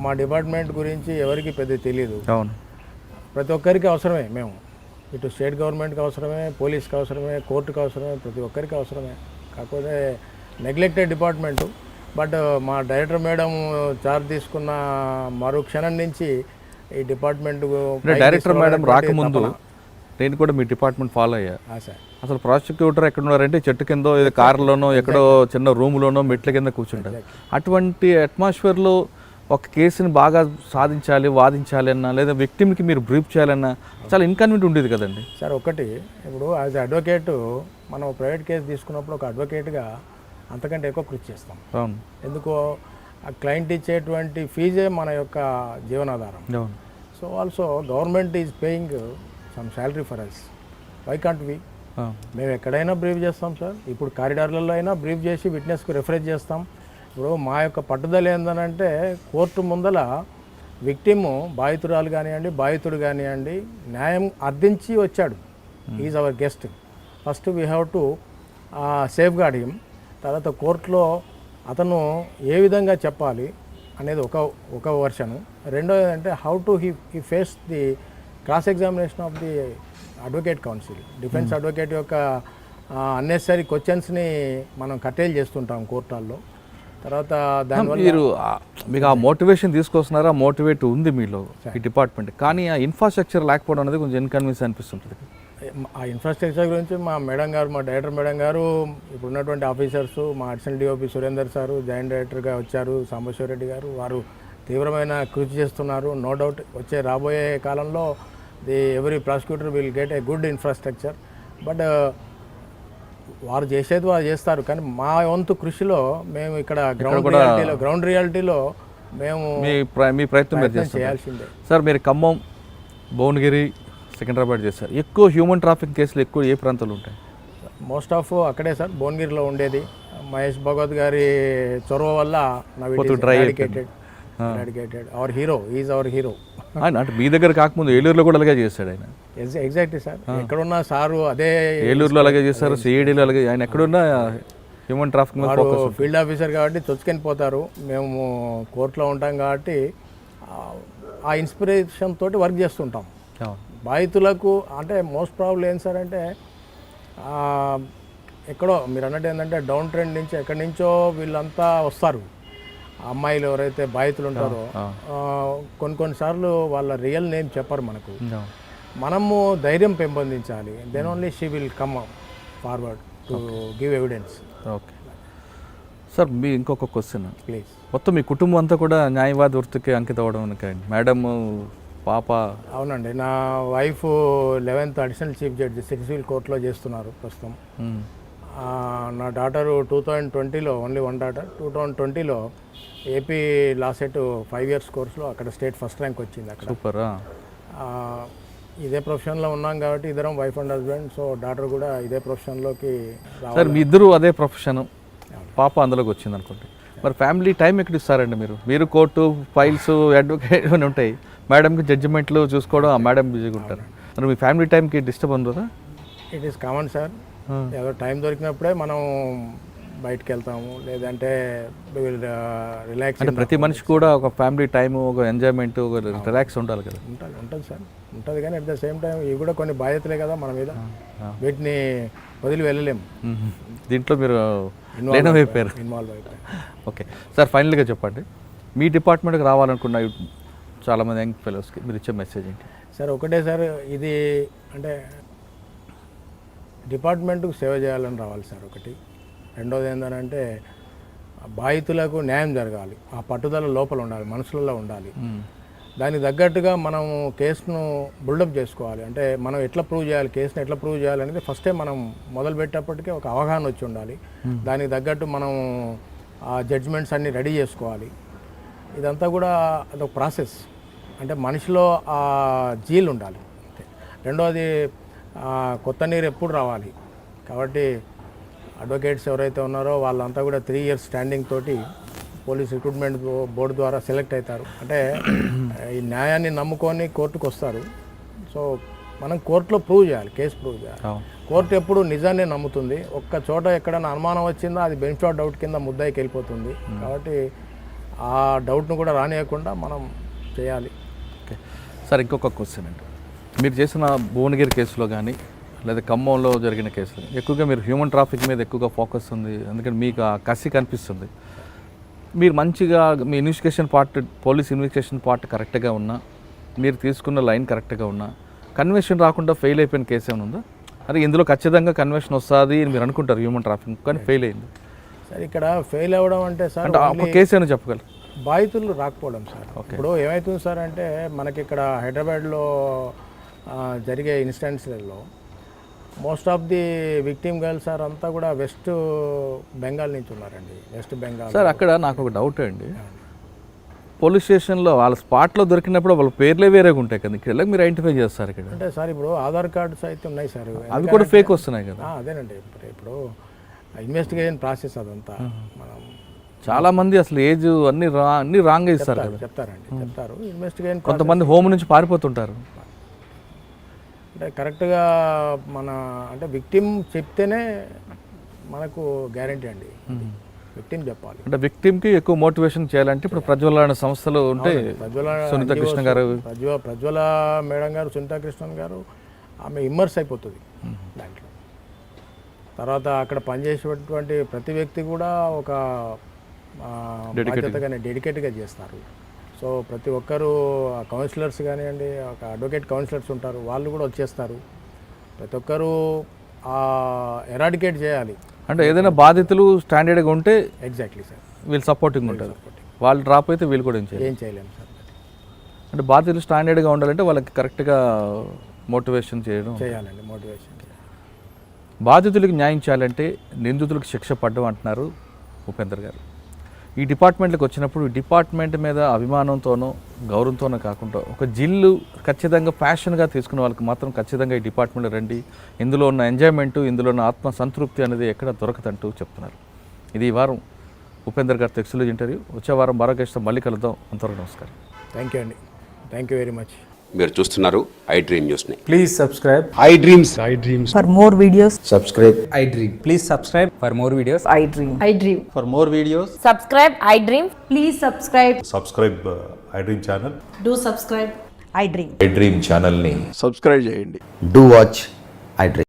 మా డిపార్ట్మెంట్ గురించి ఎవరికి పెద్ద తెలియదు. అవును. ప్రతి ఒక్కరికి అవసరమే. మేము ఇటు స్టేట్ గవర్నమెంట్కి అవసరమే, పోలీస్కి అవసరమే, కోర్టుకి అవసరమే, ప్రతి ఒక్కరికి అవసరమే. కాకపోతే నెగ్లెక్టెడ్ డిపార్ట్మెంటు. బట్ మా డైరెక్టర్ మేడం చార్జ్ తీసుకున్న మరో క్షణం నుంచి ఈ డిపార్ట్మెంట్ డైరెక్టర్ మేడం రాకముందు నేను కూడా మీ డిపార్ట్మెంట్ ఫాలో అయ్యా. సార్ అసలు ప్రాసిక్యూటర్ ఎక్కడ ఉన్నారంటే చెట్టు కిందో, ఏదో కారులోనో, ఎక్కడో చిన్న రూమ్లోనో, మెట్ల కింద కూర్చుంటారు. అటువంటి అట్మాస్ఫియర్లో ఒక కేసుని బాగా సాధించాలి, వాదించాలి అన్నా, లేదా విక్టిమ్కి మీరు బ్రీఫ్ చేయాలన్నా చాలా ఇన్కన్వీనియంట్ ఉండేది కదండి. సార్ ఒకటి, ఇప్పుడు యాజ్ అడ్వకేటు మనం ప్రైవేట్ కేసు తీసుకున్నప్పుడు ఒక అడ్వకేట్గా అంతకంటే ఎక్కువ కృషి చేస్తాం. అవును. ఎందుకో ఆ క్లయింట్ ఇచ్చేటువంటి ఫీజే మన యొక్క జీవనాధారం. అవును. So also government is paying some salary for us. Why can't we? మేము ఎక్కడైనా బ్రీఫ్ చేస్తాం సార్. ఇప్పుడు కారిడార్లలో అయినా బ్రీఫ్ చేసి విట్నెస్కు రెఫరెన్స్ చేస్తాం. ఇప్పుడు మా యొక్క పట్టుదల ఏంటంటే కోర్టు ముందల విక్టిము, బాధితురాలు కానివ్వండి, బాధితుడు కానివ్వండి, న్యాయం అర్థించి వచ్చాడు. Is our guest. First we have to safeguard him. తర్వాత కోర్టులో అతను ఏ విధంగా చెప్పాలి అనేది ఒక వర్షను. రెండోది ఏంటంటే how to he face the cross examination of the advocate council. Defence advocate యొక్క అన్నెసరీ క్వశ్చన్స్ని మనం కట్టేలు చేస్తుంటాం కోర్టుల్లో. తర్వాత దానివల్ల మీరు మీకు ఆ మోటివేషన్ తీసుకొస్తున్నారా? మోటివేట్ ఉంది మీలో ఈ డిపార్ట్మెంట్, కానీ ఆ ఇన్ఫ్రాస్ట్రక్చర్ లేకపోవడం అనేది కొంచెం ఇన్కన్వీనియన్స్ అనిపిస్తుంటుంది. ఆ ఇన్ఫ్రాస్ట్రక్చర్ గురించి మా మేడం గారు, మా డైరెక్టర్ మేడం గారు, ఇప్పుడు ఉన్నటువంటి ఆఫీసర్స్, మా additional DOP Surender sir joint డైరెక్టర్గా వచ్చారు, సాంబశివ రెడ్డి గారు, వారు తీవ్రమైన కృషి చేస్తున్నారు. నో డౌట్ రాబోయే కాలంలో every prosecutor will get a good infrastructure. But వారు చేసేది వారు చేస్తారు, కానీ మా వంతు కృషిలో మేము ఇక్కడ గ్రౌండ్ రియాలిటీలో మేము మీ ప్రయత్నం చేయాల్సిందే. సార్, మీరు ఖమ్మం, భువనగిరి, సికింద్రాబాద్ చేశారు. ఎక్కువ హ్యూమన్ ట్రాఫిక్ కేసులు ఎక్కువ ఏ ప్రాంతాలు ఉంటాయి? మోస్ట్ ఆఫ్ అక్కడే సార్, భువనగిరిలో ఉండేది. మహేష్ భగవత్ గారి చొరవ వల్ల our hero, is our hero. అంటే మీ దగ్గర కాకముందు ఏలూరులో కూడా అలాగే చేశాడు ఆయన. ఎగ్జాక్ట్లీ సార్, ఎక్కడున్నా సారు అదే ఏలూరులో అలాగే చేస్తారు, సిఐడిలో అలాగే. ఆయన ఎక్కడున్నా హ్యూమన్ ట్రాఫిక్ మీద ఫోకస్. ఫీల్డ్ ఆఫీసర్ కాబట్టి చొచ్చుకొని పోతారు. మేము కోర్టులో ఉంటాం కాబట్టి ఆ ఇన్స్పిరేషన్ తోటి వర్క్ చేస్తుంటాం. బాధితులకు అంటే మోస్ట్ ప్రాబ్లం ఏం సార్ అంటే ఎక్కడో మీరు అన్నట్టు ఏంటంటే డౌన్ ట్రెండ్ నుంచి ఎక్కడి నుంచో వీళ్ళంతా వస్తారు. అమ్మాయిలు ఎవరైతే బాధితులు ఉంటారో కొన్నిసార్లు వాళ్ళ రియల్ నేమ్ చెప్పరు మనకు. మనము ధైర్యం పెంపొందించాలి. Then only she will come forward to give evidence. Okay sir, మీ ఇంకొక క్వశ్చన్ ప్లీజ్. మొత్తం మీ కుటుంబం అంతా కూడా న్యాయవాద వృత్తికి అంకితం అవ్వడం మేడం, పాప? అవునండి, నా wife 11th additional chief judge Sircilla కోర్టులో చేస్తున్నారు ప్రస్తుతం. నా డాటరు 2020లో, ఓన్లీ వన్ డాటర్, 2020లో ఏపీ లా సెట్ 5 years కోర్సులో అక్కడ స్టేట్ ఫస్ట్ ర్యాంక్ వచ్చింది అక్కడ. సూపర్. ఇదే ప్రొఫెషన్లో ఉన్నాం కాబట్టి ఇద్దరం wife and husband. So daughter కూడా ఇదే ప్రొఫెషన్లోకి సార్, మీ ఇద్దరు అదే ప్రొఫెషన్, పాప అందులోకి వచ్చింది అనుకోండి. మరి ఫ్యామిలీ టైం ఎక్కడ ఇస్తారండి? మీరు కోర్టు ఫైల్స్, అడ్వకేట్ అని ఉంటాయి, మేడంకి జడ్జిమెంట్లు చూసుకోవడం, ఆ మేడం బిజీగా ఉంటారు. మరి మీ ఫ్యామిలీ టైంకి డిస్టర్బ్ ఉండదా? It is common sir. ఏదో టైం దొరికినప్పుడే మనం బయటకు వెళ్తాము, లేదంటే రిలాక్స్. అంటే ప్రతి మనిషి కూడా ఒక ఫ్యామిలీ టైం, ఒక ఎంజాయ్మెంట్, ఒక రిలాక్స్ ఉండాలి కదా. ఉంటుంది సార్, ఉంటుంది. కానీ అట్ ద సేమ్ టైం ఇవి కూడా కొన్ని బాధ్యతలే కదా మన మీద, వీటిని వదిలి వెళ్ళలేము. దీంట్లో మీరు ఇన్వాల్వ్ అయిపోయారు. ఓకే సార్, ఫైనల్గా చెప్పండి, మీ డిపార్ట్మెంట్కి రావాలనుకున్న చాలామంది యంగ్ ఫెలోస్కి మీరు ఇచ్చే మెసేజ్ ఏంటి? సార్ ఒకటే సార్, ఇది అంటే డిపార్ట్మెంట్కు సేవ చేయాలని రావాలి సార్ ఒకటి. రెండోది ఏంటంటే బాధితులకు న్యాయం జరగాలి, ఆ పట్టుదల లోపల ఉండాలి, మనసులలో ఉండాలి. దానికి తగ్గట్టుగా మనం కేసును బిల్డప్ చేసుకోవాలి. అంటే మనం ఎట్లా ప్రూవ్ చేయాలి, కేసును ఎట్లా ప్రూవ్ చేయాలి అనేది ఫస్టే మనం మొదలుపెట్టేప్పటికే ఒక అవగాహన వచ్చి ఉండాలి. దానికి తగ్గట్టు మనం ఆ జడ్జిమెంట్స్ అన్నీ రెడీ చేసుకోవాలి. ఇదంతా కూడా అదొక ప్రాసెస్. అంటే మనిషిలో ఆ జీల్ ఉండాలి. రెండోది కొత్త నీరు ఎప్పుడు రావాలి. కాబట్టి అడ్వకేట్స్ ఎవరైతే ఉన్నారో వాళ్ళంతా కూడా 3 years స్టాండింగ్ తోటి పోలీస్ రిక్రూట్మెంట్ బోర్డు ద్వారా సెలెక్ట్ అవుతారు. అంటే ఈ న్యాయాన్ని నమ్ముకొని కోర్టుకు వస్తారు. సో మనం కోర్టులో ప్రూవ్ చేయాలి, కేసు ప్రూవ్ చేయాలి. కోర్టు ఎప్పుడు నిజాన్ని నమ్ముతుంది. ఒక్క చోట ఎక్కడైనా అనుమానం వచ్చిందో అది బెనిఫిట్ ఆఫ్ డౌట్ కింద ముద్దాయికి వెళ్ళిపోతుంది. కాబట్టి ఆ డౌట్ను కూడా రానియకుండా మనం చేయాలి. ఓకే సార్, ఇంకొక క్వశ్చన్ అండి. మీరు చేసిన భువనగిరి కేసులో కానీ లేదా ఖమ్మంలో జరిగిన కేసులు ఎక్కువగా మీరు హ్యూమన్ ట్రాఫిక్ మీద ఎక్కువగా ఫోకస్ ఉంది. అందుకని మీకు ఆ కసి కనిపిస్తుంది. మీరు మంచిగా మీ investigation part, police investigation part కరెక్ట్గా ఉన్నా, మీరు తీసుకున్న లైన్ కరెక్ట్గా ఉన్నా, కన్వెన్షన్ రాకుండా ఫెయిల్ అయిపోయిన కేసు ఏమైనా ఉందా? అరే ఇందులో ఖచ్చితంగా కన్వెన్షన్ వస్తుంది అని మీరు అనుకుంటారు హ్యూమన్ ట్రాఫిక్, కానీ ఫెయిల్ అయింది సార్. ఇక్కడ ఫెయిల్ అవ్వడం అంటే సార్ అంటే ఒక కేసు అయినా చెప్పగలరు? బాధితులు రాకపోవడం సార్. ఇప్పుడు ఏమవుతుంది సార్ అంటే మనకి ఇక్కడ హైదరాబాద్లో జరిగే ఇన్సిడెంట్స్లలో most of the victim girls sir అంతా కూడా వెస్ట్ బెంగాల్ నుంచి ఉన్నారండి. వెస్ట్ బెంగాల్ సార్ అక్కడ నాకు ఒక డౌట్ అండి. పోలీస్ స్టేషన్లో వాళ్ళ స్పాట్లో దొరికినప్పుడు వాళ్ళ పేర్లే వేరేగా ఉంటాయి కదా, ఇక్కడ మీరు ఐడెంటిఫై చేస్తారు ఇక్కడ? అంటే సార్ ఇప్పుడు ఆధార్ కార్డ్స్ అయితే ఉన్నాయి సార్, అవి కూడా ఫేక్ వస్తున్నాయి కదా. అదేనండి ఇప్పుడు ఇన్వెస్టిగేషన్ ప్రాసెస్ అదంతా మనం చాలా మంది అసలు ఏజ్ అన్ని రాంగ్ ఇస్తారు కదా. చెప్తారు ఇన్వెస్టిగేషన్. కొంతమంది హోమ్ నుంచి పారిపోతుంటారు. అంటే కరెక్ట్గా మన అంటే విక్టిమ్ చెప్తేనే మనకు గ్యారంటీ అండి. విక్టిమ్ చెప్పాలి. అంటే విక్టిమ్కి ఎక్కువ మోటివేషన్ చేయాలంటే ఇప్పుడు ప్రజ్వల సంస్థలు ఉంటే సునీత కృష్ణ గారు, ప్రజ్వల మేడం గారు, సునీత కృష్ణన్ గారు, ఆమె ఇమ్మర్స్ అయిపోతుంది దాంట్లో. తర్వాత అక్కడ పనిచేసేటువంటి ప్రతి వ్యక్తి కూడా ఒక బాధ్యతగానే డెడికేట్గా చేస్తారు. సో ప్రతి ఒక్కరు కౌన్సిలర్స్ కానివ్వండి, ఒక అడ్వకేట్ కౌన్సిలర్స్ ఉంటారు, వాళ్ళు కూడా వచ్చేస్తారు. ప్రతి ఒక్కరూ ఎరాడికేట్ చేయాలి. అంటే ఏదైనా బాధితులు స్టాండర్డ్గా ఉంటే ఎగ్జాక్ట్లీ సార్ వీళ్ళు సపోర్టింగ్ ఉంటారు. వాళ్ళు డ్రాప్ అయితే వీళ్ళు కూడా ఏం చేయలేము సార్. అంటే బాధితులు స్టాండర్డ్గా ఉండాలంటే వాళ్ళకి కరెక్ట్గా మోటివేషన్ చేయాలండి. మోటివేషన్ బాధితులకు న్యాయం చేయాలంటే నిందితులకు శిక్ష పడ్డం అంటున్నారు ఉపేందర్ గారు. ఈ డిపార్ట్మెంట్కి వచ్చినప్పుడు ఈ డిపార్ట్మెంట్ మీద అభిమానంతోనో గౌరవంతోనో కాకుండా ఒక జిల్లు ఖచ్చితంగా ప్యాషన్గా తీసుకున్న వాళ్ళకి మాత్రం ఖచ్చితంగా ఈ డిపార్ట్మెంట్ రండి, ఇందులో ఉన్న ఎంజాయ్మెంటు, ఇందులో ఉన్న ఆత్మ సంతృప్తి అనేది ఎక్కడ దొరకదంటూ చెప్తున్నారు. ఇది ఈ వారం ఉపేందర్ గారు ఎక్స్క్లూజివ్ ఇంటర్వ్యూ. వచ్చే వారం మరో గెస్ట్తో మళ్ళీ కలుద్దాం. అంతవరకు నమస్కారం. థ్యాంక్ యూ అండి. Thank you very much. మీరు చూస్తున్నారు ఐ డ్రీమ్ న్యూస్ని. Please subscribe. I dreams For more videos, Subscribe. I Dream. Please subscribe for more videos. I dream. I dream. For more videos. Subscribe, I dream. Please subscribe. Subscribe I dream channel. Do subscribe. I dream. I dream ఛానల్ని సబ్స్క్రైబ్ చేయండి. Do watch I dream.